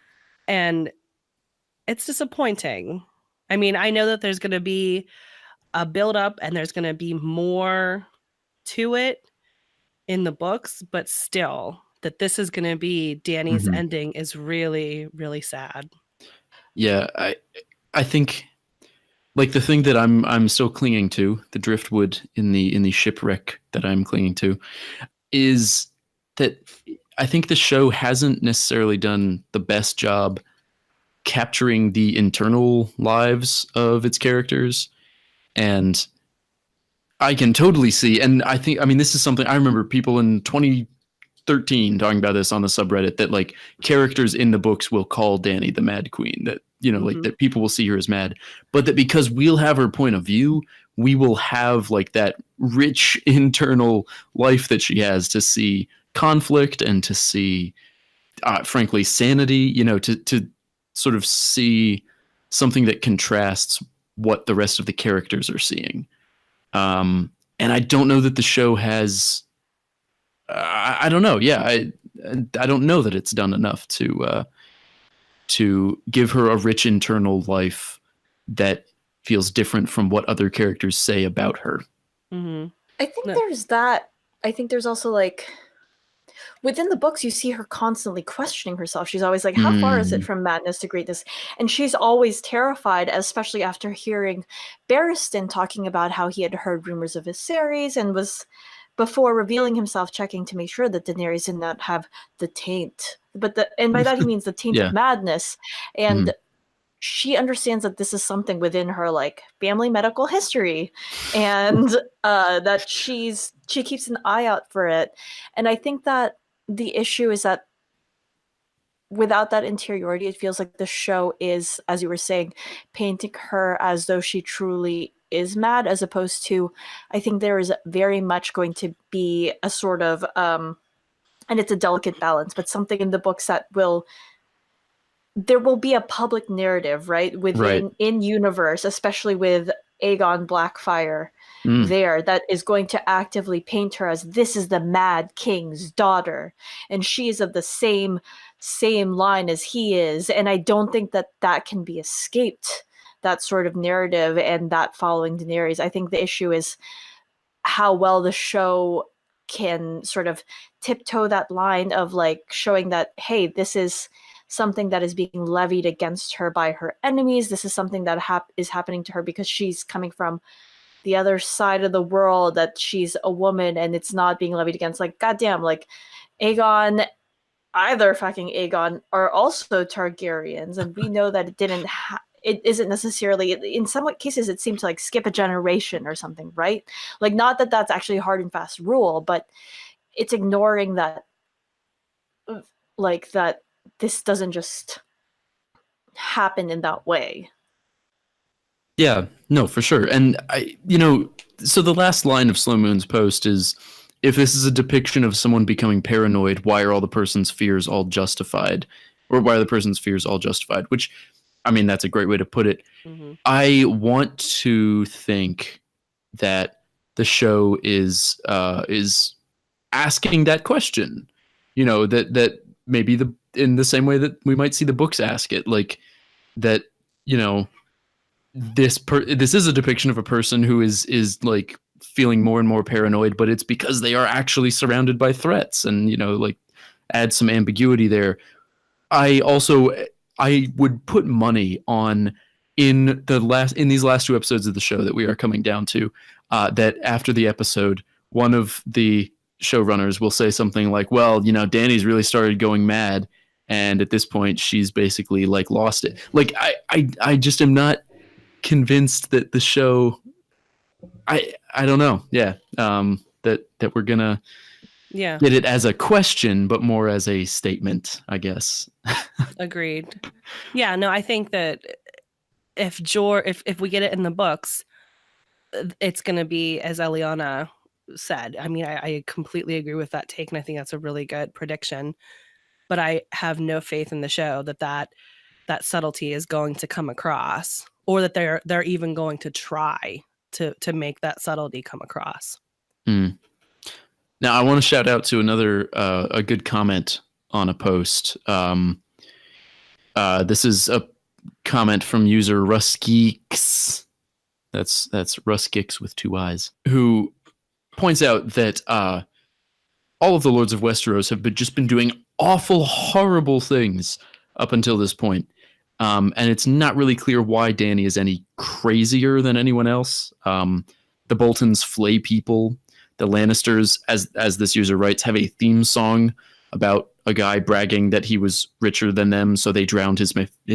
And it's disappointing. I mean, I know that there's going to be a build up and there's going to be more to it in the books, but still, that this is going to be Dany's ending is really, really sad. Yeah, I think like the thing that I'm still clinging to, the driftwood in the shipwreck that I'm clinging to, is that I think the show hasn't necessarily done the best job capturing the internal lives of its characters. And I can totally see, and I mean, this is something I remember people in 2013 talking about this on the subreddit, that like characters in the books will call Dany the Mad Queen, that, you know, like that people will see her as mad, but that because we'll have her point of view, we will have like that rich internal life that she has to see conflict and to see, frankly, sanity, you know, to sort of see something that contrasts what the rest of the characters are seeing. And I don't know that the show has, I don't know. Yeah. I don't know that it's done enough to give her a rich internal life that feels different from what other characters say about her. Mm-hmm. I think there's that. I think there's also like, within the books, you see her constantly questioning herself. She's always like, how far is it from madness to greatness? And she's always terrified, especially after hearing Barristan talking about how he had heard rumors of Viserys and was, before revealing himself, checking to make sure that Daenerys did not have the taint. And by that he means the taint of madness. And she understands that this is something within her like family medical history, and that she keeps an eye out for it. And I think that the issue is that without that interiority, it feels like the show is, as you were saying, painting her as though she truly is mad, as opposed to, I think there is very much going to be a sort of, and it's a delicate balance, but something in the books that there will be a public narrative, right? Within in universe, especially with Aegon Blackfyre there, that is going to actively paint her as this is the Mad King's daughter, and she is of the same line as he is. And I don't think that can be escaped, that sort of narrative and that following Daenerys. I think the issue is how well the show can sort of tiptoe that line of like showing that, hey, this is something that is being levied against her by her enemies. This is something that is happening to her because she's coming from the other side of the world, that she's a woman, and it's not being levied against. Like, goddamn, like Aegon, either fucking Aegon are also Targaryens, and we know that it isn't necessarily, in some cases it seemed to like skip a generation or something, right? Like, not that that's actually a hard and fast rule, but it's ignoring that, like, that this doesn't just happen in that way. Yeah, no, for sure. And so the last line of Slow Moon's post is, if this is a depiction of someone becoming paranoid, why are the person's fears all justified? Or why are the person's fears all justified? Which, I mean, that's a great way to put it. I want to think that the show is asking that question. You know, that maybe in the same way that we might see the books ask it, like that, you know, this is a depiction of a person who is like feeling more and more paranoid, but it's because they are actually surrounded by threats, and, you know, like add some ambiguity there. I would put money on in these last two episodes of the show that we are coming down to, that after the episode, one of the showrunners will say something like, well, you know, Dany's really started going mad, and at this point she's basically like lost it. Like I just am not convinced that the show, I don't know, that we're gonna get it as a question, but more as a statement, I guess. Agreed. Yeah, no, I think that if we get it in the books, it's gonna be as Eliana said. I mean, I completely agree with that take, and I think that's a really good prediction. But I have no faith in the show that subtlety is going to come across, or that they're even going to try to make that subtlety come across. Now, I want to shout out to another a good comment on a post. This is a comment from user Ruskix. That's Ruskix with 2 eyes, who points out that all of the Lords of Westeros have just been doing awful, horrible things up until this point. And it's not really clear why Dany is any crazier than anyone else. The Boltons flay people. The Lannisters, as this user writes, have a theme song about a guy bragging that he was richer than them, so they drowned his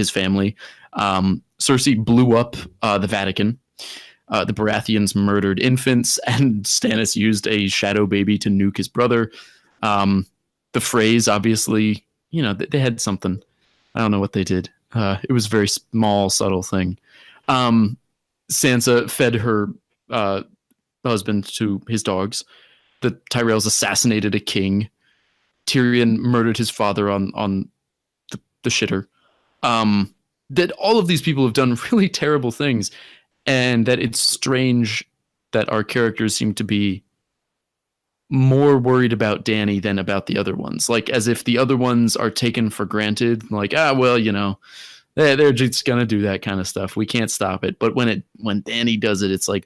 family. Cersei blew up the Vatican. The Baratheons murdered infants, and Stannis used a shadow baby to nuke his brother. The Freys, obviously, they had something. I don't know what they did. It was a very small, subtle thing. Sansa fed her husband to his dogs. The Tyrells assassinated a king. Tyrion murdered his father on the shitter. That all of these people have done really terrible things, and that it's strange that our characters seem to be more worried about Dany than about the other ones. Like, as if the other ones are taken for granted. Like, they're just gonna do that kind of stuff. We can't stop it. But when Dany does it, it's like,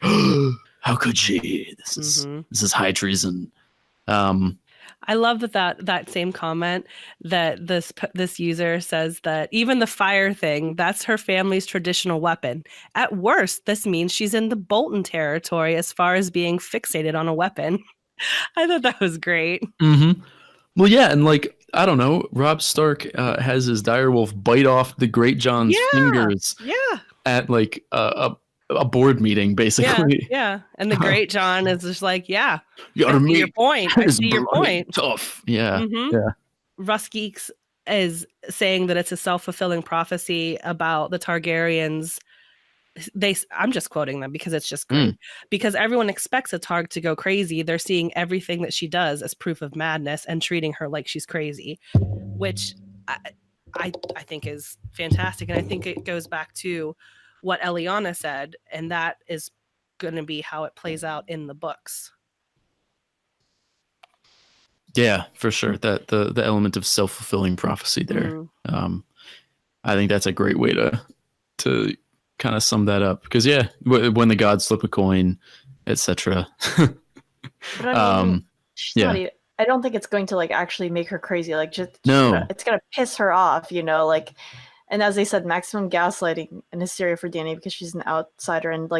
how could she? This is high treason. I love that same comment that this user says that even the fire thing, that's her family's traditional weapon. At worst, this means she's in the Bolton territory as far as being fixated on a weapon. I thought that was great. Mm-hmm. Well, yeah, and I don't know, Robb Stark has his direwolf bite off the Great John's fingers. Yeah. At a board meeting, basically. Yeah. And the Great John is just like, yeah, I see your point. I see your point. Tough. Yeah. Mm-hmm. Yeah. Ruskix is saying that it's a self-fulfilling prophecy about the Targaryens. I'm just quoting them because it's just great. Because everyone expects a Targ to go crazy. They're seeing everything that she does as proof of madness and treating her like she's crazy, which I think is fantastic. And I think it goes back to what Eliana said, and that is going to be how it plays out in the books. Yeah, for sure. That the element of self-fulfilling prophecy there. I think that's a great way to kind of sum that up, because when the gods flip a coin, etc. I don't think it's going to actually make her crazy. No, it's gonna piss her off, And as they said, maximum gaslighting and hysteria for Dany because she's an outsider. And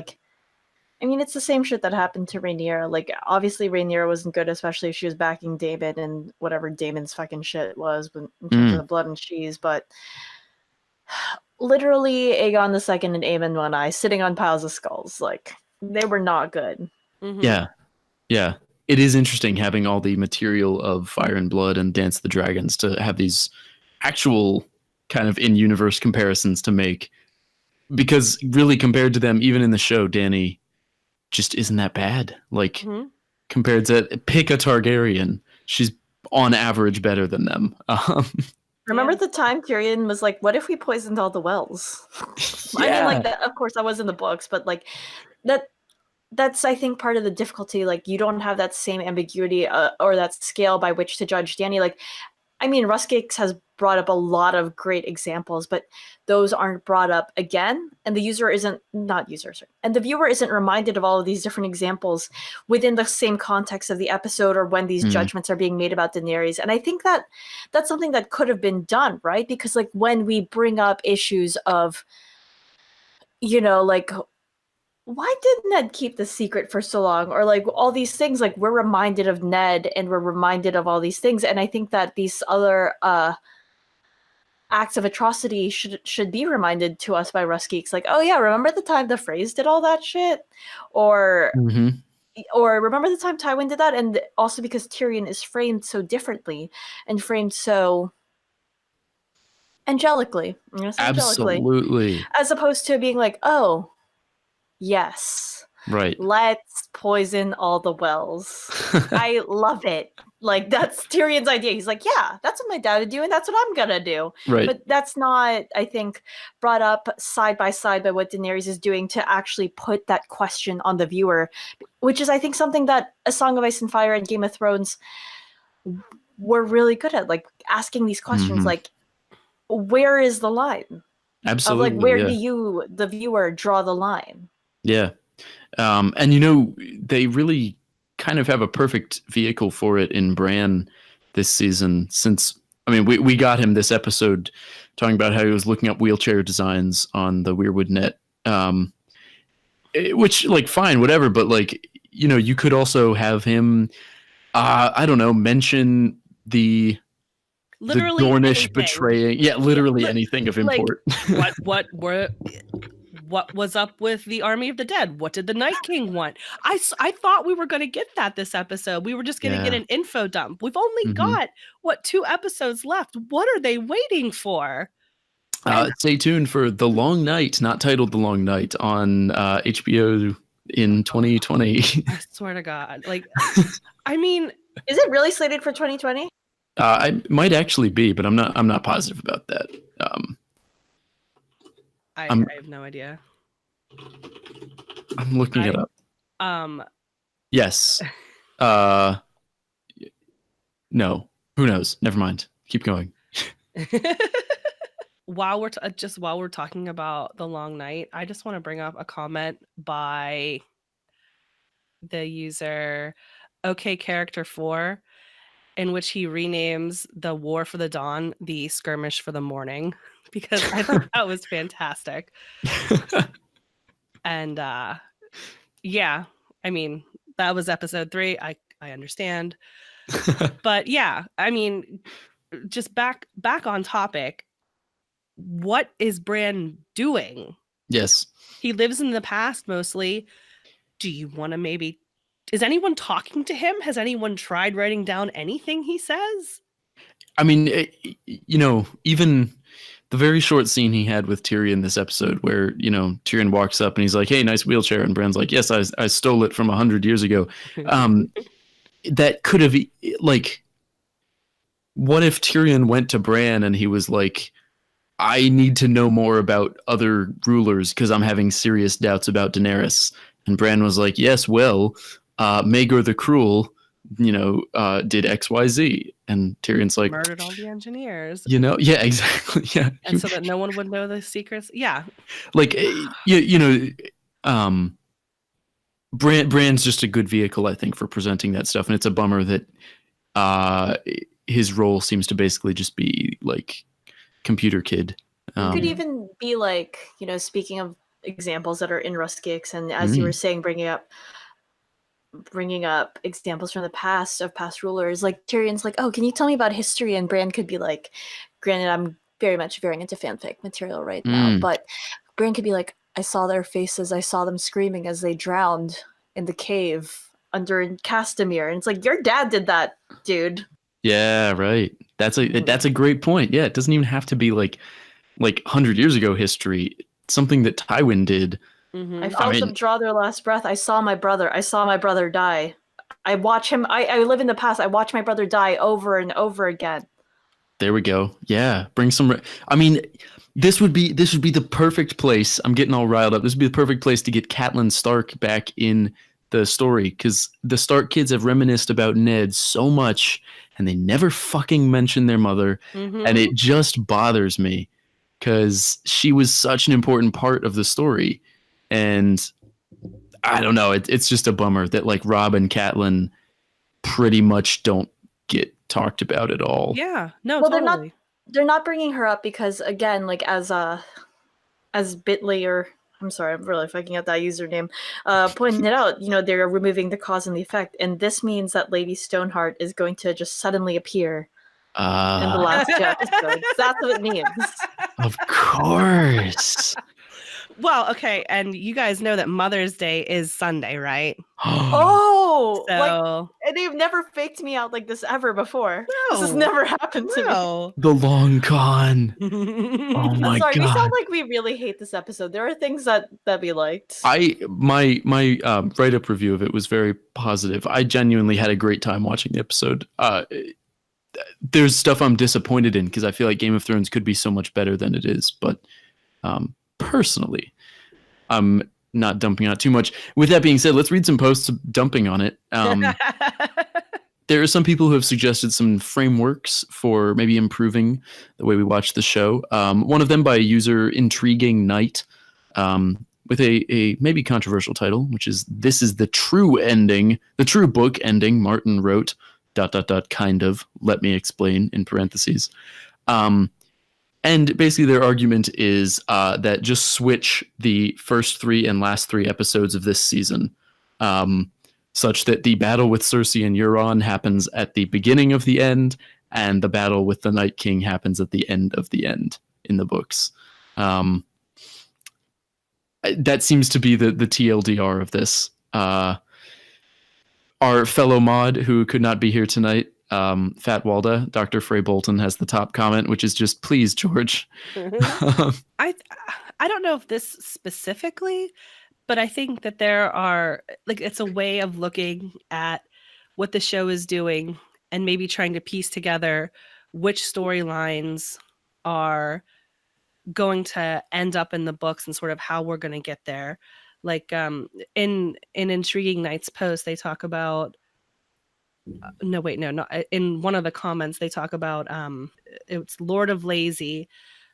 it's the same shit that happened to Rhaenyra. Obviously Rhaenyra wasn't good, especially if she was backing Daemon and whatever Daemon's fucking shit was in terms of the blood and cheese. But literally Aegon II and Aemon One Eye sitting on piles of skulls. They were not good. Mm-hmm. Yeah. It is interesting having all the material of Fire and Blood and Dance of the Dragons to have these actual kind of in-universe comparisons to make, because really compared to them, even in the show, Dany just isn't that bad. Compared to pick a Targaryen, she's on average better than them. Remember the time Tyrion was like, what if we poisoned all the wells? Yeah. That, of course that was in the books, but that's I think part of the difficulty. You don't have that same ambiguity or that scale by which to judge Dany. Ruskix has brought up a lot of great examples, but those aren't brought up again, and the viewer isn't reminded of all of these different examples within the same context of the episode or when these judgments are being made about Daenerys. And I think that that's something that could have been done, right? Because when we bring up issues of, why did Ned keep the secret for so long? Or all these things, we're reminded of Ned and we're reminded of all these things. And I think that these other acts of atrocity should be reminded to us by Ruskix. Oh yeah, remember the time the Freys did all that shit? Or remember the time Tywin did that? And also because Tyrion is framed so differently and framed so angelically. Absolutely. As opposed to being oh, yes. Right. Let's poison all the wells. I love it. That's Tyrion's idea. He's yeah, that's what my dad would do, and that's what I'm gonna do. Right. But that's not, I think, brought up side by side by what Daenerys is doing to actually put that question on the viewer, which is, I think, something that A Song of Ice and Fire and Game of Thrones were really good at, like, asking these questions, Mhm. like, where is the line? Absolutely. Of, like, where yeah. do you, the viewer, draw the line? Yeah. And they really kind of have a perfect vehicle for it in Bran this season, since we got him this episode talking about how he was looking up wheelchair designs on the Weirwood net. Which, like, fine, whatever, but, like, you could also have him I don't know, mention the Literally Dornish anything. betraying literally anything of like, import. what was up with the army of the dead? What did the Night King want? I thought we were going to get that this episode. We were just going to get Yeah. an info dump. We've only Mhm. got 2 episodes left. What are they waiting for? Stay tuned for The Long Night, not titled The Long Night, on HBO in 2020. I swear to God. Like, I mean, Is it really slated for 2020? I might actually be, but I'm not positive about that. I have no idea. I'm looking it up. Yes. No. Who knows? Never mind. Keep going. While we're talking about The Long Night, I just want to bring up a comment by the user OKCharacter4, in which he renames the War for the Dawn the Skirmish for the Morning, because I thought that was fantastic. And yeah, I mean, that was episode 3. I understand. But yeah, I mean, just back on topic. What is Bran doing? Yes. He lives in the past mostly. Do you want to maybe... Is anyone talking to him? Has anyone tried writing down anything he says? I mean, even the very short scene he had with Tyrion this episode, where, Tyrion walks up and he's like, "Hey, nice wheelchair." And Bran's like, "Yes, I stole it from 100 years ago." That could have, like, what if Tyrion went to Bran and he was like, "I need to know more about other rulers because I'm having serious doubts about Daenerys." And Bran was like, "Yes, well, Maegor the Cruel, did XYZ." And Tyrion's like, murdered all the engineers. Yeah, exactly. Yeah. And so that no one would know the secrets. Yeah. Like, Bran's just a good vehicle, I think, for presenting that stuff. And it's a bummer that his role seems to basically just be like computer kid. It could even be like, speaking of examples that are in Rusticus, and as you were saying, bringing up examples from the past of past rulers, like Tyrion's like, "Oh, can you tell me about history?" And Bran could be like, granted, I'm very much veering into fanfic material right now, but Bran could be like, "I saw their faces, I saw them screaming as they drowned in the cave under Castamere." And it's like, your dad did that, dude. Yeah, right. That's a great point. Yeah, it doesn't even have to be like 100 years ago history. Something that Tywin did. I felt them draw their last breath. I saw my brother die. I watch him. I live in the past. I watch my brother die over and over again. There we go. Yeah, bring some. I mean, this would be the perfect place. I'm getting all riled up. This would be the perfect place to get Catelyn Stark back in the story, because the Stark kids have reminisced about Ned so much, and they never fucking mention their mother, and it just bothers me because she was such an important part of the story. And I don't know, it's just a bummer that like Rob and Catelyn pretty much don't get talked about at all. Yeah, no, well, totally. They're not bringing her up because, again, like as Bitly, or I'm sorry, I'm really fucking up that username, pointed out, they're removing the cause and the effect, and this means that Lady Stoneheart is going to just suddenly appear in the last 2 episodes. That's what it means. Of course. Well, okay, and you guys know that Mother's Day is Sunday, right? Oh, so and they've never faked me out like this ever before. No, this has never happened to me. The long con. Oh my god! We sound like we really hate this episode. There are things that we liked. My write-up review of it was very positive. I genuinely had a great time watching the episode. There's stuff I'm disappointed in because I feel like Game of Thrones could be so much better than it is, but personally, I'm not dumping on it too much. With that being said, let's read some posts dumping on it. there are some people who have suggested some frameworks for maybe improving the way we watch the show. One of them by user Intriguing Knight, with a maybe controversial title, which is "This is the true ending, the true book ending." Martin wrote ... kind of. Let me explain in parentheses. And basically their argument is that just switch the first 3 and last 3 episodes of this season, such that the battle with Cersei and Euron happens at the beginning of the end, and the battle with the Night King happens at the end of the end in the books. That seems to be the TLDR of this. Our fellow mod who could not be here tonight, Fat Walda, Dr. Frey Bolton, has the top comment, which is just, please, George. I don't know if this specifically, but I think that there are, like, it's a way of looking at what the show is doing and maybe trying to piece together which storylines are going to end up in the books and sort of how we're going to get there. Like in Intriguing Knight's post, they talk about in one of the comments they talk about it's Lord of Lazy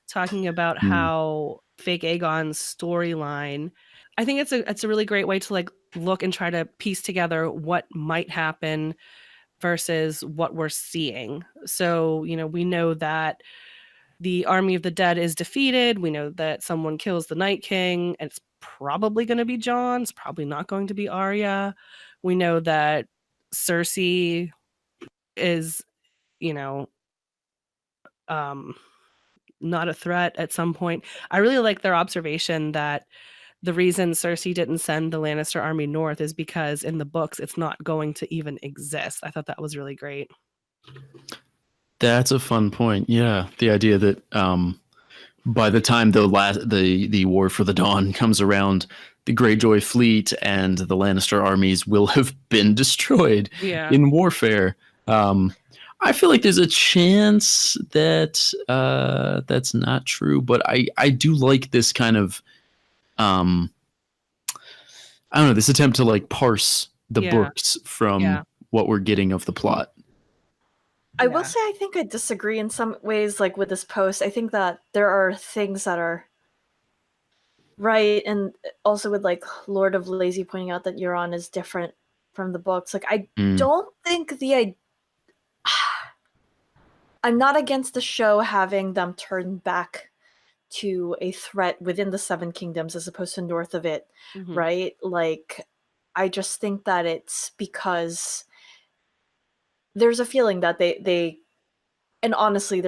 talking about how fake Aegon's storyline. I think it's a really great way to like look and try to piece together what might happen versus what we're seeing. So, you know, we know that the army of the dead is defeated. We know that someone kills the Night King, and it's probably going to be Jon. It's probably not going to be Arya. We know that Cersei is, you know, not a threat at some point. I really like their observation that the reason Cersei didn't send the Lannister army north is because in the books it's not going to even exist. I thought that was really great. That's a fun point. Yeah, the idea that by the time the War for the Dawn comes around, the Greyjoy fleet and the Lannister armies will have been destroyed in warfare. I feel like there's a chance that that's not true, but I do like this kind of I don't know, this attempt to like parse the books from what we're getting of the plot. I will say I think I disagree in some ways, like with this post. I think that there are things that are right, and also with like Lord of Lazy pointing out that Euron is different from the books. Like I don't think I'm not against the show having them turn back to a threat within the Seven Kingdoms as opposed to north of it, right? Like I just think that it's because there's a feeling that they and honestly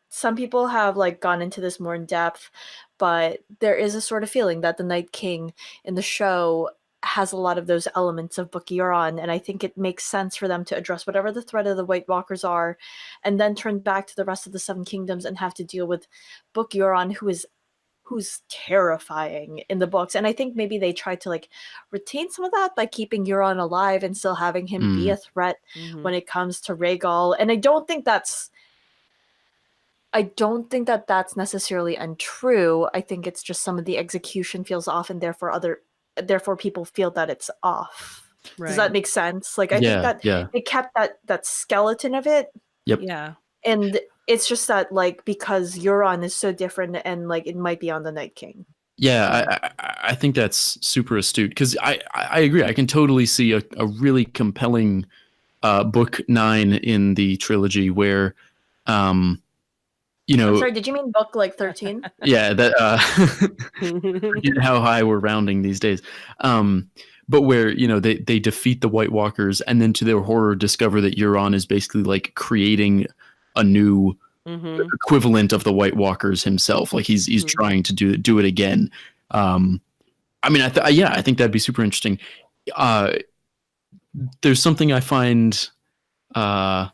some people have like gone into this more in depth, but there is a sort of feeling that the Night King in the show has a lot of those elements of Book Euron, and I think it makes sense for them to address whatever the threat of the White Walkers are and then turn back to the rest of the Seven Kingdoms and have to deal with Book Euron, who's terrifying in the books. And I think maybe they tried to like retain some of that by keeping Euron alive and still having him be a threat when it comes to Rhaegal. And I don't think that's necessarily untrue. I think it's just some of the execution feels off, and therefore people feel that it's off. Right. Does that make sense? Like I think that they kept that skeleton of it. Yep. Yeah. And it's just that, like, because Euron is so different and, like, it might be on the Night King. Yeah, I think that's super astute, because I agree. I can totally see a really compelling book 9 in the trilogy where, you know... I'm sorry, did you mean book, like, 13? Yeah, that... forget how high we're rounding these days. But where, you know, they defeat the White Walkers and then to their horror discover that Euron is basically, like, creating a new equivalent of the White Walkers himself. Like he's trying to do it again. I mean, I think that'd be super interesting. There's something I find, I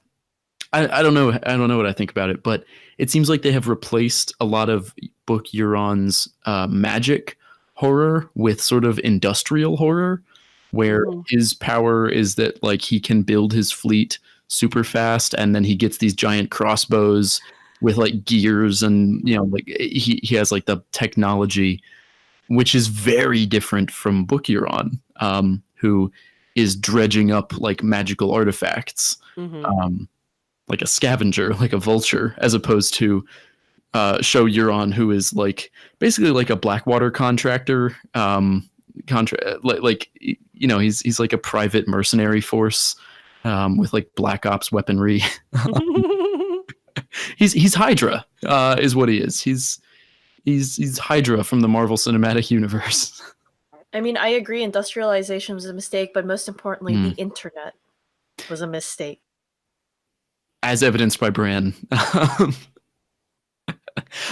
don't know what I think about it, but it seems like they have replaced a lot of Book Euron's magic horror with sort of industrial horror, where his power is that like he can build his fleet super fast, and then he gets these giant crossbows with like gears, and you know, like he has like the technology, which is very different from Book Euron, who is dredging up like magical artifacts, like a scavenger, like a vulture, as opposed to show Euron, who is like basically like a Blackwater contractor, like you know, he's like a private mercenary force with like Black Ops weaponry. He's Hydra, is what he is. He's Hydra from the Marvel Cinematic Universe. I mean, I agree. Industrialization was a mistake, but most importantly, the internet was a mistake, as evidenced by Bran.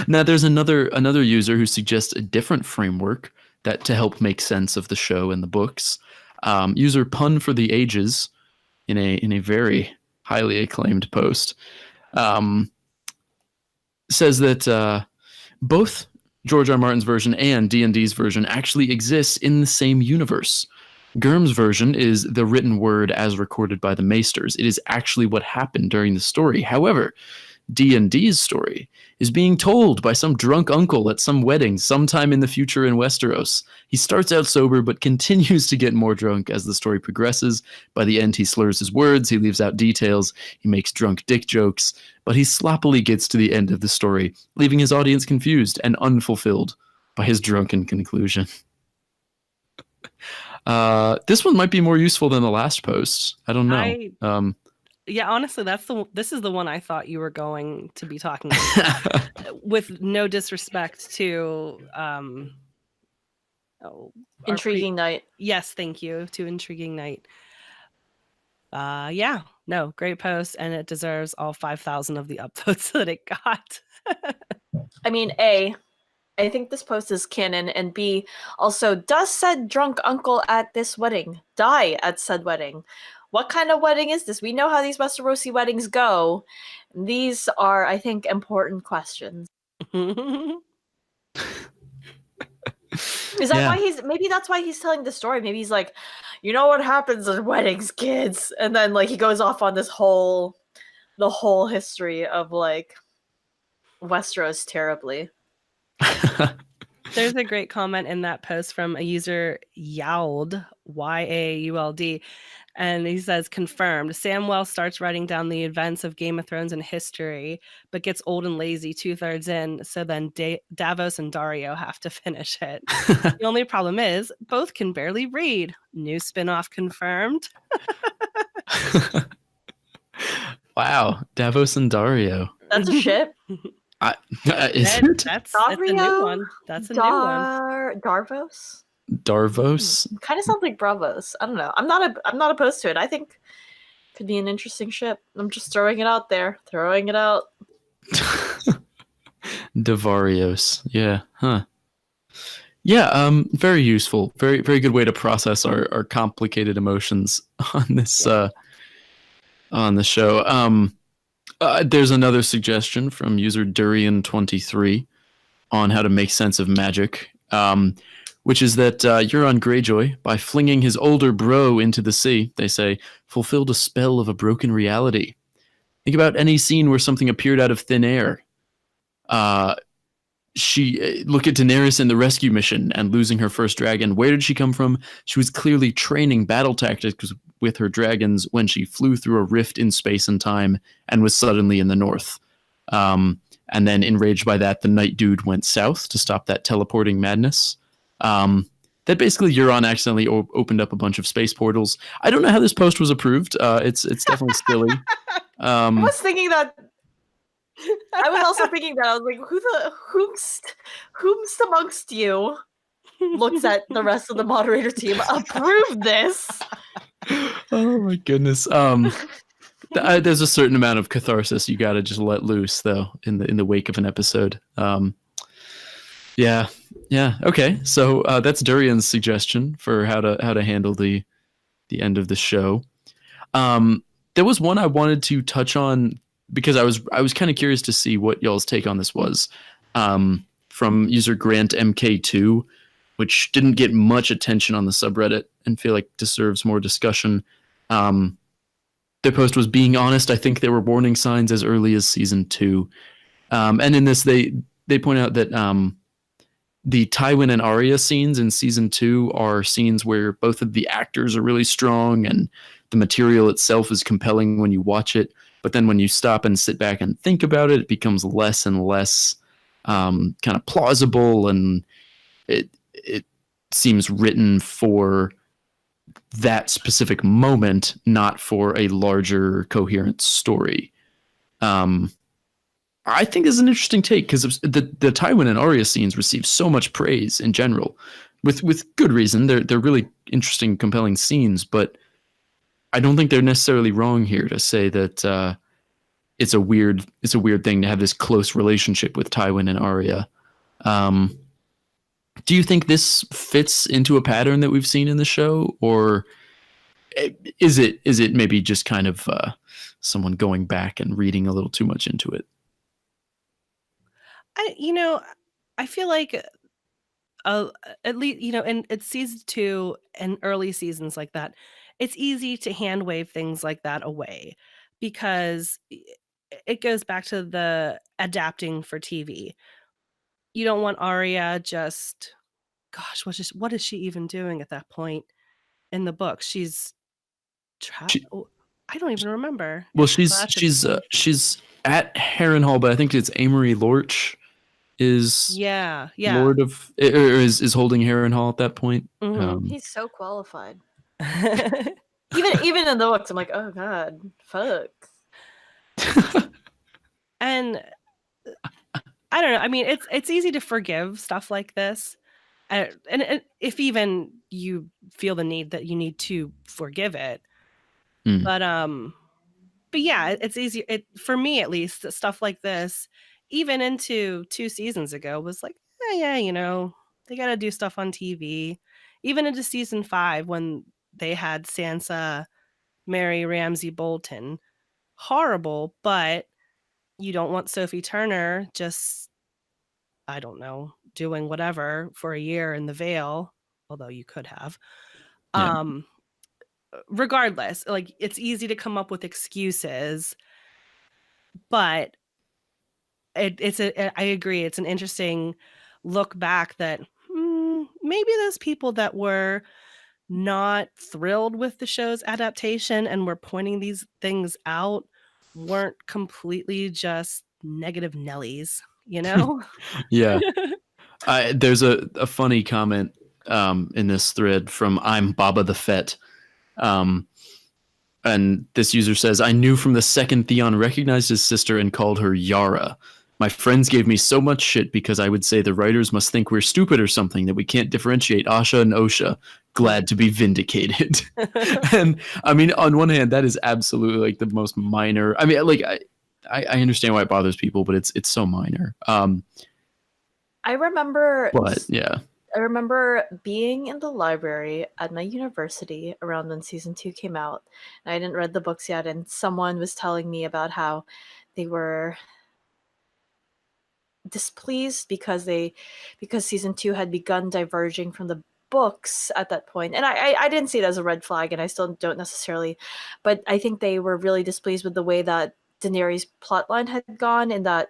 Now, there's another user who suggests a different framework that to help make sense of the show and the books. User Pun for the Ages, in a very highly acclaimed post, says that both George R. Martin's version and D&D's version actually exists in the same universe. Gurm's version is the written word as recorded by the Maesters. It is actually what happened during the story. However, D&D's story is being told by some drunk uncle at some wedding sometime in the future in Westeros. He starts out sober but continues to get more drunk as the story progresses. By the end, he slurs his words, he leaves out details, he makes drunk dick jokes, but he sloppily gets to the end of the story, leaving his audience confused and unfulfilled by his drunken conclusion. This one might be more useful than the last post. I don't know. Yeah, honestly, this is the one I thought you were going to be talking about. With no disrespect to Intriguing Night. Yes, thank you to Intriguing Night. Yeah, no, great post, and it deserves all 5,000 of the upvotes that it got. I mean, A, I think this post is canon, and B, also, does said drunk uncle at this wedding die at said wedding? What kind of wedding is this? We know how these Westerosi weddings go. These are, I think, important questions. Is that why maybe that's why he's telling the story. Maybe he's like, you know what happens at weddings, kids? And then like he goes off on the whole history of like Westeros terribly. There's a great comment in that post from a user Yauld, Yauld, and he says, confirmed, Samwell starts writing down the events of Game of Thrones in history, but gets old and lazy 2/3 in, so then Davos and Dario have to finish it. The only problem is, both can barely read. New spinoff confirmed. Wow, Davos and Dario. That's a ship. Is it? That's a new one. That's a new one. Darvos? Darvos? Kind of sounds like Bravos. I don't know. I'm not opposed to it. I think it could be an interesting ship. I'm just throwing it out there. Throwing it out. Davarios. Yeah. Huh. Yeah, very useful. Very, very good way to process our complicated emotions on this on the show. There's another suggestion from user Durian23 on how to make sense of magic, which is that Euron Greyjoy, by flinging his older bro into the sea, they say, fulfilled a spell of a broken reality. Think about any scene where something appeared out of thin air. Look at Daenerys in the rescue mission and losing her first dragon. Where did she come from? She was clearly training battle tactics with her dragons when she flew through a rift in space and time and was suddenly in the north. And then enraged by that, the Night Dude went south to stop that teleporting madness. That basically Euron accidentally opened up a bunch of space portals. I don't know how this post was approved. It's definitely silly. I was thinking that. I was also thinking that. I was like, whomst amongst you looks at the rest of the moderator team approve this? Oh my goodness. There's a certain amount of catharsis you got to just let loose, though, in the wake of an episode. Yeah. Okay. So that's Durian's suggestion for how to handle the end of the show. There was one I wanted to touch on because I was kind of curious to see what y'all's take on this was. From user Grant MK2, which didn't get much attention on the subreddit and feel like deserves more discussion. Their post was, being honest, I think there were warning signs as early as season 2. And in this, they point out that the Tywin and Arya scenes in season 2 are scenes where both of the actors are really strong and the material itself is compelling when you watch it. But then when you stop and sit back and think about it, it becomes less and less kind of plausible, and it seems written for that specific moment, not for a larger coherent story. I think is an interesting take because the Tywin and Arya scenes receive so much praise in general, with good reason. They're really interesting, compelling scenes, but I don't think they're necessarily wrong here to say that it's a weird thing to have this close relationship with Tywin and Arya. Do you think this fits into a pattern that we've seen in the show, or is it maybe just kind of someone going back and reading a little too much into it? I feel like at least and it's season 2 and early seasons like that, it's easy to hand wave things like that away because it goes back to the adapting for TV. You don't want Arya just, gosh, what is she even doing at that point in the book? She's She, I don't even remember. well, Well, that's interesting. she's at Harrenhal, but I think it's Amory Lorch is Yeah. Lord of, or is holding Harrenhal at that point. Mhm. He's so qualified. Even in the books, I'm like, oh god, fuck. And I don't know. I mean, it's easy to forgive stuff like this, and if even you feel the need that you need to forgive it, Mm. but yeah, it's easy. It for me at least, stuff like this, even into 2 seasons ago, was like, yeah, they got to do stuff on TV. Even into season 5 when they had Sansa marry Ramsay Bolton, horrible, but you don't want Sophie Turner just, I don't know, doing whatever for a year in the Vale, although you could have. Yeah. Regardless, like, it's easy to come up with excuses, but I agree, it's an interesting look back that maybe those people that were not thrilled with the show's adaptation and were pointing these things out weren't completely just negative Nellies, you know? Yeah. There's a funny comment in this thread from I'm Baba the Fett. And this user says, I knew from the second Theon recognized his sister and called her Yara. My friends gave me so much shit because I would say the writers must think we're stupid or something, that we can't differentiate Asha and Osha. Glad to be vindicated. And I mean, on one hand, that is absolutely like the most minor. I mean, like I understand why it bothers people, but it's so minor. I remember But yeah. I remember being in the library at my university around when season 2 came out. And I hadn't read the books yet, and someone was telling me about how they were displeased because season 2 had begun diverging from the books at that point. And I didn't see it as a red flag, and I still don't necessarily, but I think they were really displeased with the way that Daenerys' plotline had gone, and that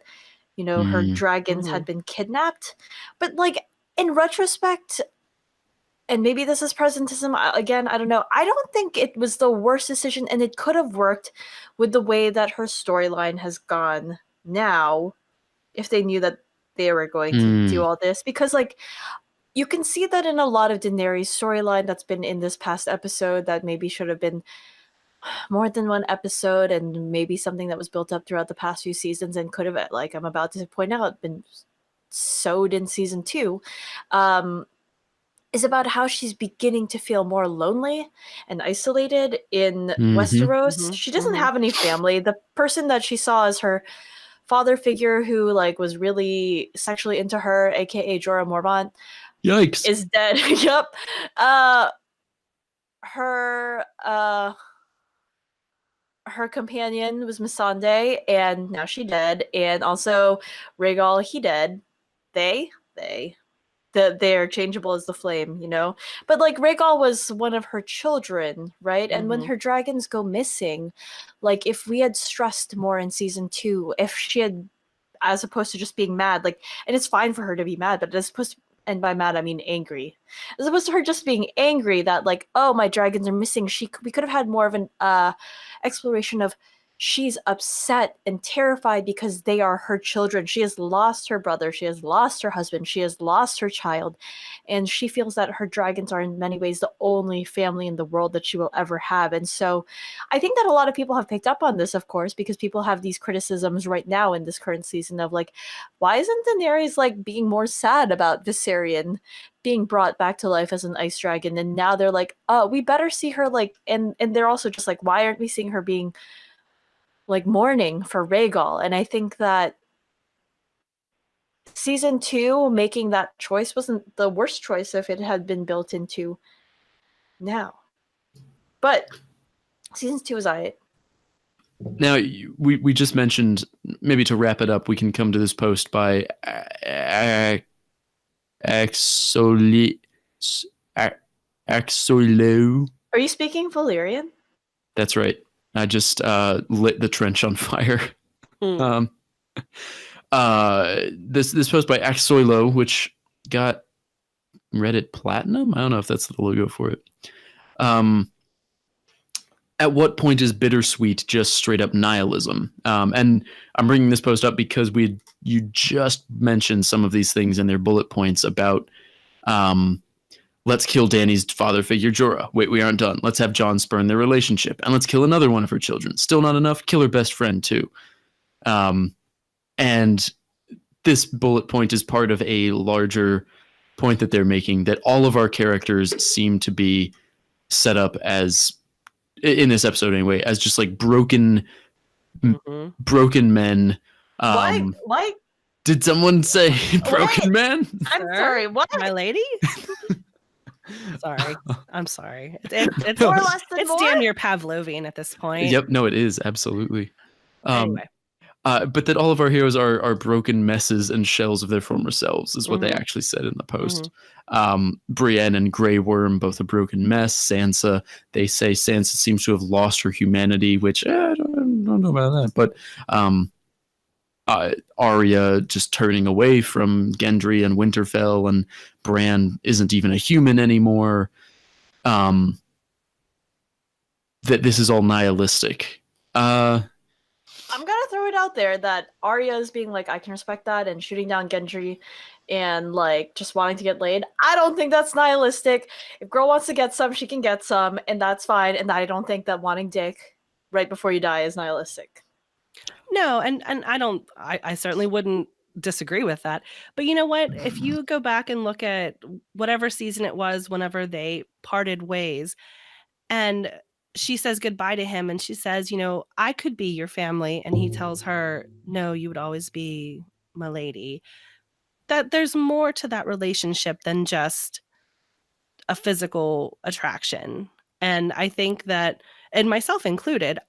her dragons had been kidnapped. But like, in retrospect, and maybe this is presentism again, I don't know, I don't think it was the worst decision, and it could have worked with the way that her storyline has gone now if they knew that they were going to do all this. Because like, you can see that in a lot of Daenerys' storyline that's been in this past episode that maybe should have been more than one episode, and maybe something that was built up throughout the past few seasons and could have, like I'm about to point out, been sewed in season 2, is about how she's beginning to feel more lonely and isolated in Westeros. She doesn't have any family. The person that she saw as her father figure, who like was really sexually into her, aka Jorah Mormont, Yikes, is dead. Yep. Her companion was Missandei, and now she dead. And also Rhaegal, he dead. They're changeable as the flame, But like, Rhaegal was one of her children, right? And when her dragons go missing, like, if we had stressed more in season 2, if she had, as opposed to just being mad, like, and it's fine for her to be mad, but as opposed to and by mad I mean angry, as opposed to her just being angry that like, oh, my dragons are missing. We could have had more of an exploration of she's upset and terrified because they are her children. She has lost her brother, she has lost her husband, she has lost her child, and she feels that her dragons are in many ways the only family in the world that she will ever have. And so I think that a lot of people have picked up on this, of course, because people have these criticisms right now in this current season of like, why isn't Daenerys like being more sad about Viserion being brought back to life as an ice dragon? And now they're like, oh, we better see her like, and they're also just like, why aren't we seeing her being like mourning for Rhaegal? And I think that season 2 making that choice wasn't the worst choice if it had been built into now. But season 2 is alright. Now, we just mentioned, maybe to wrap it up, we can come to this post by Axolo. Are you speaking Valyrian? That's right. I just lit the trench on fire. This post by Axolo, which got Reddit Platinum? I don't know if that's the logo for it. At what point is bittersweet just straight up nihilism? And I'm bringing this post up because you just mentioned some of these things in their bullet points about let's kill Dany's father figure, Jorah. Wait, we aren't done. Let's have Jon spurn their relationship. And let's kill another one of her children. Still not enough? Kill her best friend, too. And this bullet point is part of a larger point that they're making, that all of our characters seem to be set up as, in this episode anyway, as just like broken men. Why? Did someone say broken men? I'm sorry, what? My lady? Sorry. I'm sorry. It's More or less than it's more? damn near Pavlovian at this point. Yep, no, it is, absolutely. Anyway. But that all of our heroes are broken messes and shells of their former selves is what they actually said in the post. Brienne and Grey Worm, both a broken mess. Sansa, they say Sansa seems to have lost her humanity, which I don't know about that. But Arya just turning away from Gendry and Winterfell, and Bran isn't even a human anymore. That this is all nihilistic. I'm gonna throw it out there that Arya is being like, I can respect that, and shooting down Gendry and like just wanting to get laid. I don't think that's nihilistic. If girl wants to get some, she can get some, and that's fine. And I don't think that wanting dick right before you die is nihilistic. No, and I certainly wouldn't disagree with that. But you know what? If you go back and look at whatever season it was, whenever they parted ways, and she says goodbye to him, and she says, you know, I could be your family. And he tells her, no, you would always be my lady. That there's more to that relationship than just a physical attraction. And I think that, and myself included,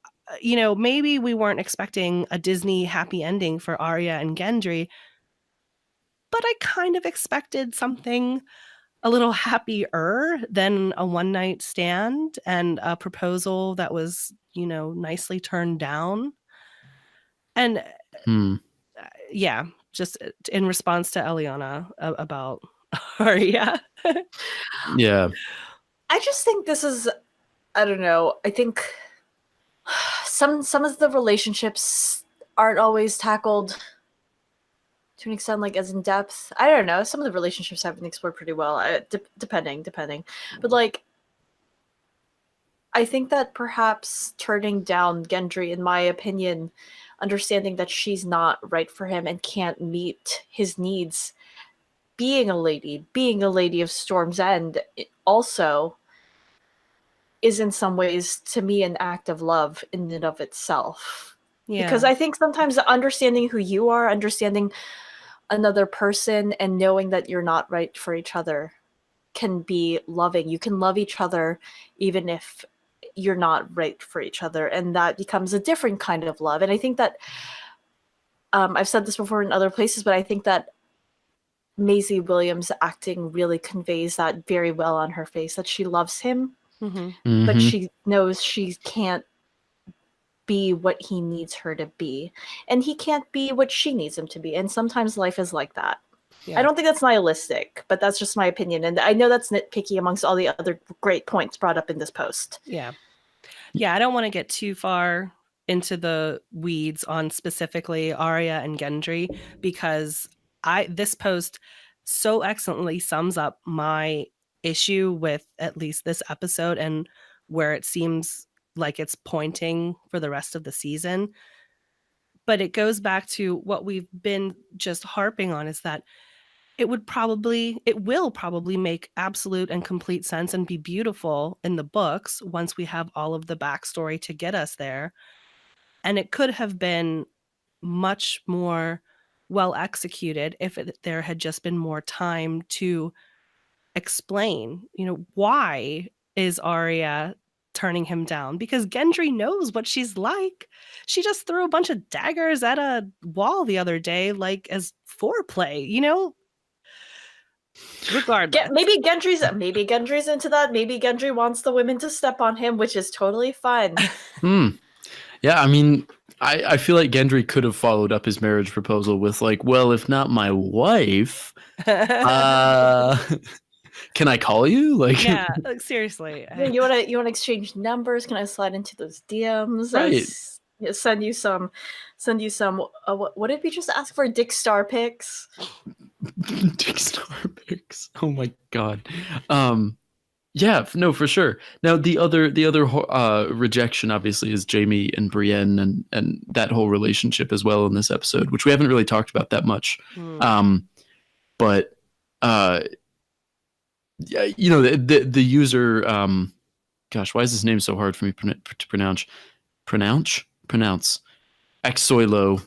you know, maybe we weren't expecting a Disney happy ending for Arya and Gendry, but I kind of expected something a little happier than a one night stand and a proposal that was, you know, nicely turned down. And yeah, just in response to Eliana about Arya. Yeah. I just think this is, I don't know, I think some of the relationships aren't always tackled to an extent like as in depth. I don't know, some of the relationships have been explored pretty well, depending, but like I think that perhaps turning down Gendry, in my opinion, understanding that she's not right for him and can't meet his needs, being a lady of Storm's End, it also is in some ways to me an act of love in and of itself. Yeah. Because I think sometimes understanding who you are, understanding another person, and knowing that you're not right for each other can be loving. You can love each other even if you're not right for each other, and that becomes a different kind of love. And I think that I've said this before in other places, but I think that Maisie Williams' acting really conveys that very well on her face, that she loves him, but she knows she can't be what he needs her to be, and he can't be what she needs him to be. And sometimes life is like that. Yeah. I don't think that's nihilistic, but that's just my opinion. And I know that's nitpicky amongst all the other great points brought up in this post. Yeah. I don't want to get too far into the weeds on specifically Arya and Gendry, because this post so excellently sums up my issue with at least this episode and where it seems like it's pointing for the rest of the season. But it goes back to what we've been just harping on, is that it will probably make absolute and complete sense and be beautiful in the books once we have all of the backstory to get us there. And it could have been much more well executed if there had just been more time to explain, why is Arya turning him down? Because Gendry knows what she's like. She just threw a bunch of daggers at a wall the other day, like as foreplay, Regardless. Maybe Gendry's into that. Maybe Gendry wants the women to step on him, which is totally fun. Yeah, I mean, I feel like Gendry could have followed up his marriage proposal with like, well, if not my wife, can I call you? Like, yeah, like seriously. You wanna exchange numbers? Can I slide into those DMs? Right. Send you some. What did we just ask for? Dick Star pics. Dick Star pics. Oh my god. Yeah, no, for sure. Now the other rejection obviously is Jaime and Brienne and that whole relationship as well in this episode, which we haven't really talked about that much. But yeah, the user, gosh, why is his name so hard for me to pronounce? Pronounce. Exoilo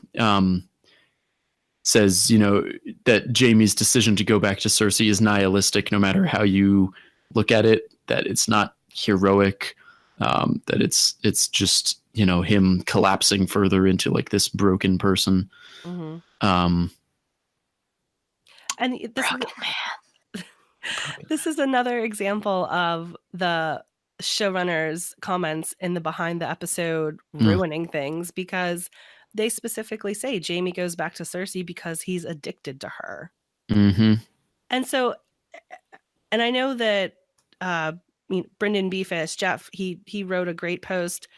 says, that Jaime's decision to go back to Cersei is nihilistic, no matter how you look at it. That it's not heroic. That it's just him collapsing further into like this broken person. And this is another example of the showrunners' comments in the behind the episode ruining things, because they specifically say Jaime goes back to Cersei because he's addicted to her. And so, and I know that Brendan Beefus, Jeff, he wrote a great post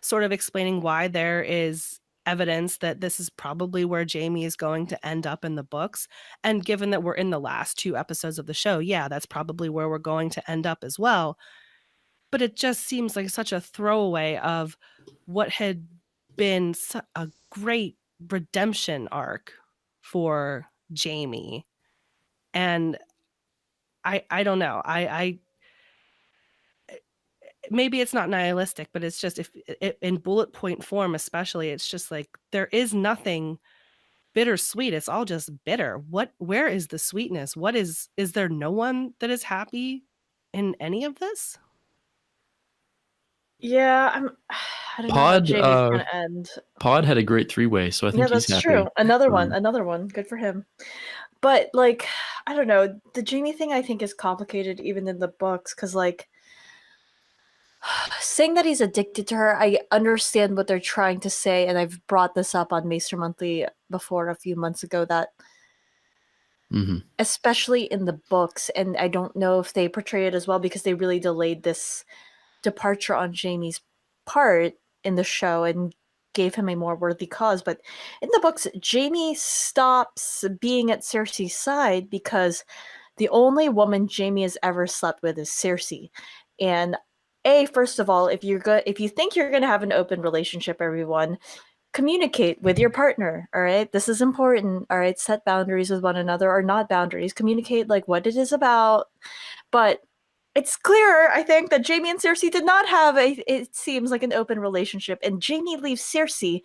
sort of explaining why there is evidence that this is probably where Jaime is going to end up in the books. And given that we're in the last 2 episodes of the show, yeah, that's probably where we're going to end up as well. But it just seems like such a throwaway of what had been a great redemption arc for Jaime. And I don't know. I maybe it's not nihilistic, but it's just, if in bullet point form especially, it's just like there is nothing bittersweet. It's all just bitter. Where is the sweetness? Is there no one that is happy in any of this? Yeah, I don't know how Jaime's gonna end. Pod had a great 3-way, so I think he's happy. That's true. Another one. Good for him. But like, I don't know. The Jaime thing I think is complicated even in the books, because like saying that he's addicted to her, I understand what they're trying to say, and I've brought this up on Maester Monthly before a few months ago, that especially in the books, and I don't know if they portray it as well because they really delayed this departure on Jaime's part in the show and gave him a more worthy cause. But in the books, Jaime stops being at Cersei's side because the only woman Jaime has ever slept with is Cersei. And first of all, if you think you're going to have an open relationship, everyone, communicate with your partner. All right, this is important. All right, set boundaries with one another, or not boundaries. Communicate like what it is about. But it's clear, I think, that Jaime and Cersei did not have it seems like an open relationship, and Jaime leaves Cersei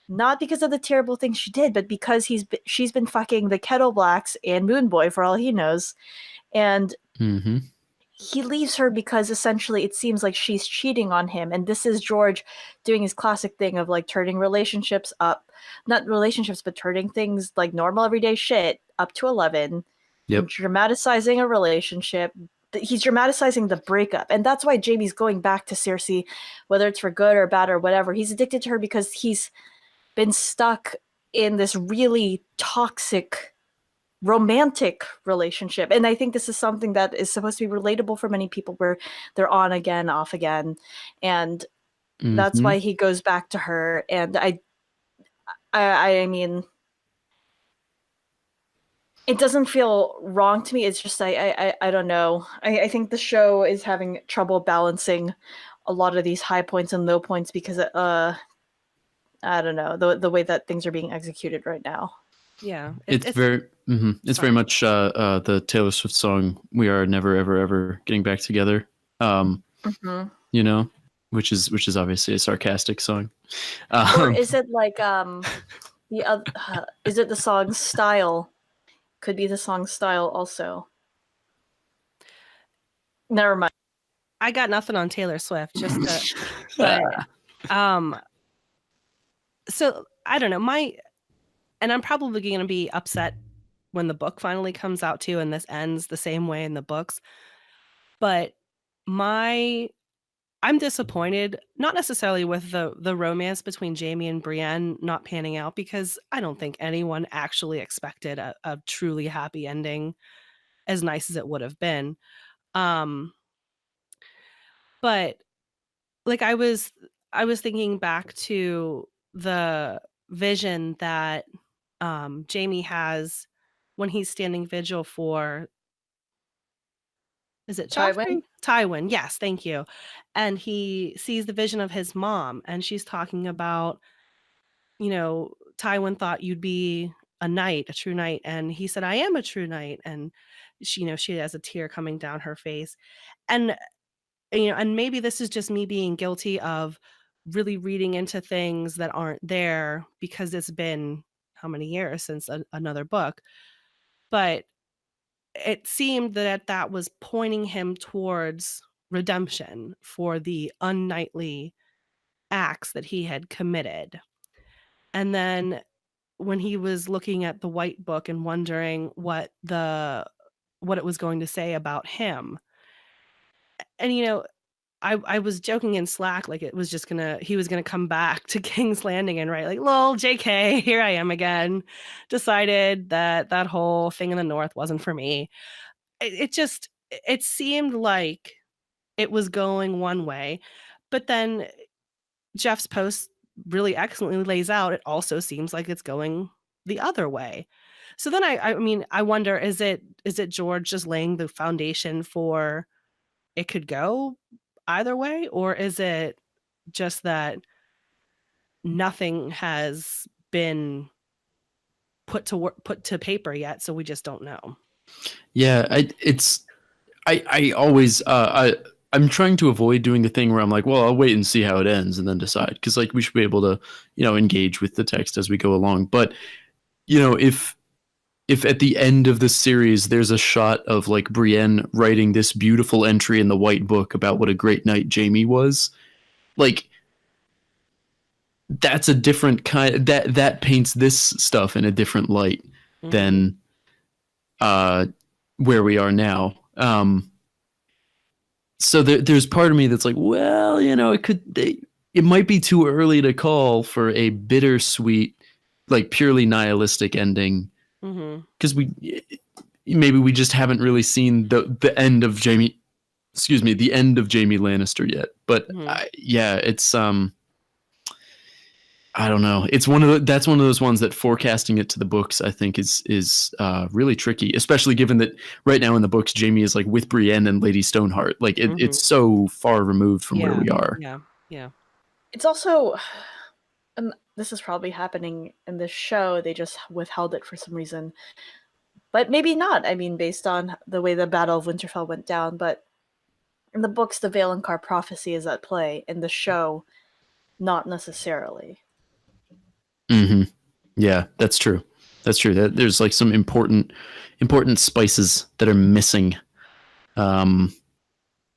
not because of the terrible things she did, but because she's been fucking the Kettle Blacks and Moon Boy for all he knows, and he leaves her because essentially it seems like she's cheating on him. And this is George doing his classic thing of like turning relationships up, not relationships, but turning things like normal everyday shit up to 11, dramatizing a relationship. He's dramatizing the breakup, and that's why Jaime's going back to Cersei, whether it's for good or bad or whatever. He's addicted to her because he's been stuck in this really toxic romantic relationship. And I think this is something that is supposed to be relatable for many people, where they're on again, off again. And that's why he goes back to her. And I mean, it doesn't feel wrong to me. It's just I don't know. I think the show is having trouble balancing a lot of these high points and low points because I don't know, the way that things are being executed right now. Yeah, it's very much the Taylor Swift song "We Are Never Ever Ever Getting Back Together." You know, which is obviously a sarcastic song. Or is it like the other? Is it the song's style? Could be the song's style also. Never mind. I got nothing on Taylor Swift. Just but so I don't know. And I'm probably going to be upset when the book finally comes out too, and this ends the same way in the books. But I'm disappointed, not necessarily with the romance between Jaime and Brienne not panning out, because I don't think anyone actually expected a truly happy ending, as nice as it would have been. But like I was thinking back to the vision that Jaime has when he's standing vigil for, is it Joffrey? Tywin, yes, thank you. And he sees the vision of his mom, and she's talking about, Tywin thought you'd be a knight, a true knight, and he said, I am a true knight. And she has a tear coming down her face. And and maybe this is just me being guilty of really reading into things that aren't there, because it's been how many years since another book. But it seemed that was pointing him towards redemption for the unknightly acts that he had committed. And then when he was looking at the white book and wondering what it was going to say about him, and I was joking in Slack, like he was gonna come back to King's Landing and write like, lol, JK, here I am again. Decided that whole thing in the North wasn't for me. It seemed like it was going one way, but then Jeff's post really excellently lays out, it also seems like it's going the other way. So then I wonder, is it George just laying the foundation for it could go either way, or is it just that nothing has been put to paper yet, so we just don't know? Yeah, I always I'm trying to avoid doing the thing where I'm like, well, I'll wait and see how it ends and then decide, because like we should be able to engage with the text as we go along. But if at the end of the series there's a shot of like Brienne writing this beautiful entry in the white book about what a great knight Jaime was, like that's a different kind, that paints this stuff in a different light than where we are now. So there's part of me that's like, well, it might be too early to call for a bittersweet, like purely nihilistic ending, because maybe we just haven't really seen the end of Jaime. Excuse me, the end of Jaime Lannister yet. But it's I don't know. It's that's one of those ones that forecasting it to the books, I think, is really tricky, especially given that right now in the books, Jaime is like with Brienne and Lady Stoneheart. Like it's so far removed from where we are. Yeah. It's also, and this is probably happening in this show, they just withheld it for some reason. But maybe not. I mean, based on the way the Battle of Winterfell went down. But in the books, the Valonqar prophecy is at play. In the show, not necessarily. Yeah, that's true. That's true. There's like some important spices that are missing from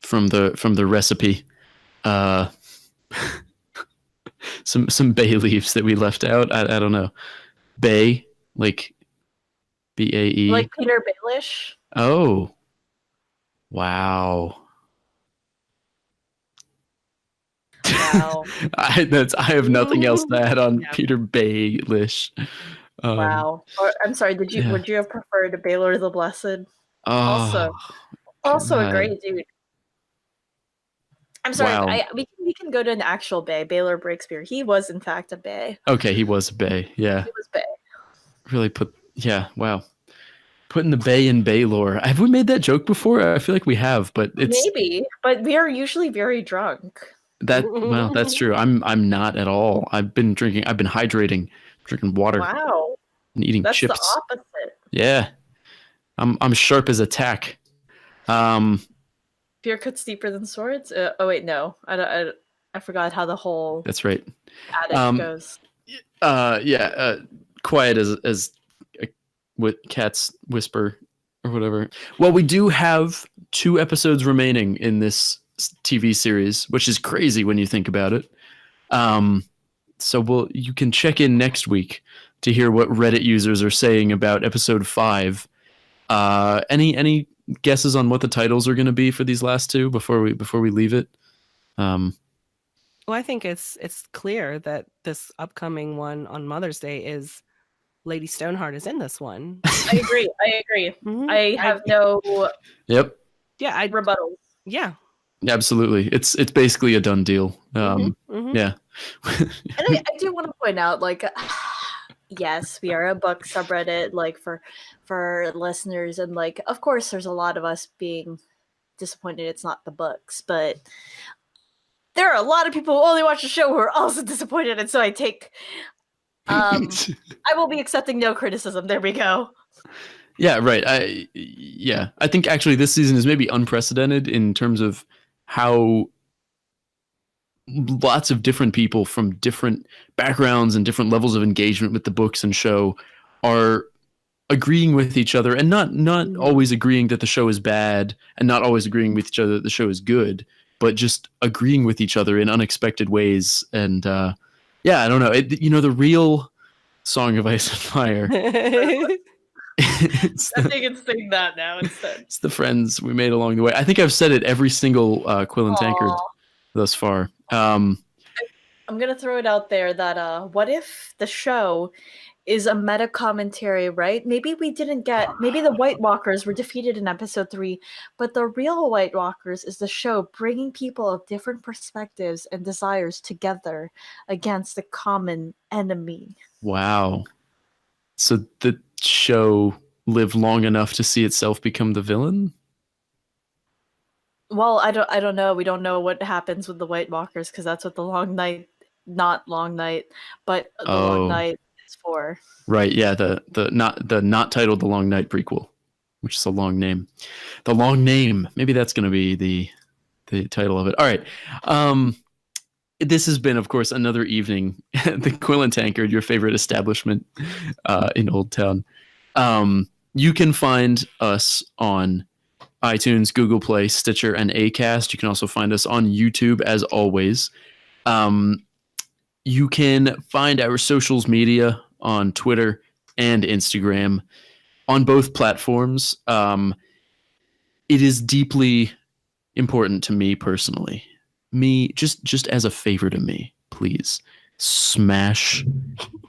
the recipe. Some bay leaves that we left out. I don't know. Bay, like BAE. Like Peter Baelish. Oh. Wow. Wow. I have nothing else to add on Peter Baelish. Wow. Or, I'm sorry. yeah. Would you have preferred Baylor the Blessed? Oh, Also a God. great dude. I'm sorry. Wow. We can go to an actual Bay. Baylor Breakspear. He was in fact a Bay. Okay, he was a Bay. Yeah. He was Bay. Really wow. Putting the Bay in Baylor. Have we made that joke before? I feel like we have, but it's Maybe, but we are usually very drunk. that's true. I'm not at all. I've been hydrating, drinking water Wow. and eating That's chips. the opposite. Yeah. I'm sharp as a tack. Fear cuts deeper than swords. Oh wait, no. I forgot how the whole That's right. adage goes. Quiet as cats whisper or whatever. Well, we do have 2 episodes remaining in this TV series, which is crazy when you think about it. So you can check in next week to hear what Reddit users are saying about episode 5. Any guesses on what the titles are going to be for these last 2 before we leave it? Well, I think it's clear that this upcoming one on Mother's Day is Lady Stoneheart is in this one. I agree. Mhm. I have no rebuttals. Yeah. Absolutely. It's basically a done deal. Mhm. Yeah. And I do want to point out, like, yes, we are a book subreddit, like for listeners, and like, of course, there's a lot of us being disappointed it's not the books, but there are a lot of people who only watch the show who are also disappointed, and so I take. I will be accepting no criticism. There we go. Yeah, right. I think actually this season is maybe unprecedented in terms of how lots of different people from different backgrounds and different levels of engagement with the books and show are agreeing with each other, and not always agreeing that the show is bad, and not always agreeing with each other that the show is good, but just agreeing with each other in unexpected ways. And I don't know. The real Song of Ice and Fire. I think it's saying that now instead. It's the friends we made along the way. I think I've said it every single Quill and Tankard thus far. I'm gonna throw it out there that what if the show is a meta commentary, right? Maybe the White Walkers were defeated in episode 3, but the real White Walkers is the show bringing people of different perspectives and desires together against a common enemy. Wow. So the show lived long enough to see itself become the villain? Well, I don't know. We don't know what happens with the White Walkers because that's what the Long Night, not Long Night, but the Long Night is for. Right, yeah, the not titled The Long Night prequel, which is a long name. The Long Name. Maybe that's going to be the title of it. All right. This has been, of course, another evening at the Quill and Tankard, your favorite establishment in Old Town. You can find us on iTunes, Google Play, Stitcher, and Acast. You can also find us on YouTube, as always. You can find our socials media on Twitter and Instagram on both platforms. It is deeply important to me personally. Just as a favor to me, please smash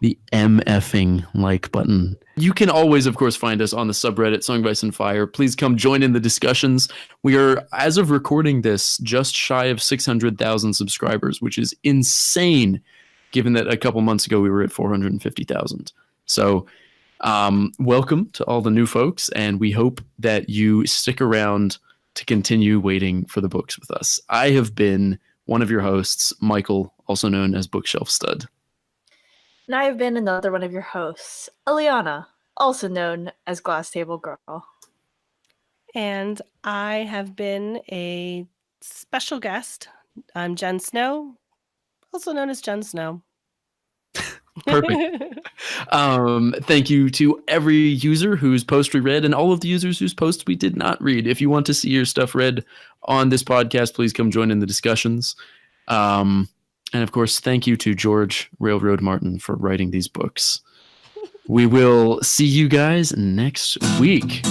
the MFing like button. You can always, of course, find us on the subreddit Song of Ice and Fire. Please come join in the discussions. We are, as of recording this, just shy of 600,000 subscribers, which is insane, given that a couple months ago we were at 450,000. So welcome to all the new folks, and we hope that you stick around to continue waiting for the books with us. I have been one of your hosts, Michael, also known as Bookshelfstud. And I have been another one of your hosts, Eliana, also known as Glass Table Girl. And I have been a special guest. I'm Jen Snow, also known as Jen Snow. Perfect. Thank you to every user whose post we read and all of the users whose posts we did not read. If you want to see your stuff read on this podcast, please come join in the discussions. And of course, thank you to George Railroad Martin for writing these books. We will see you guys next week.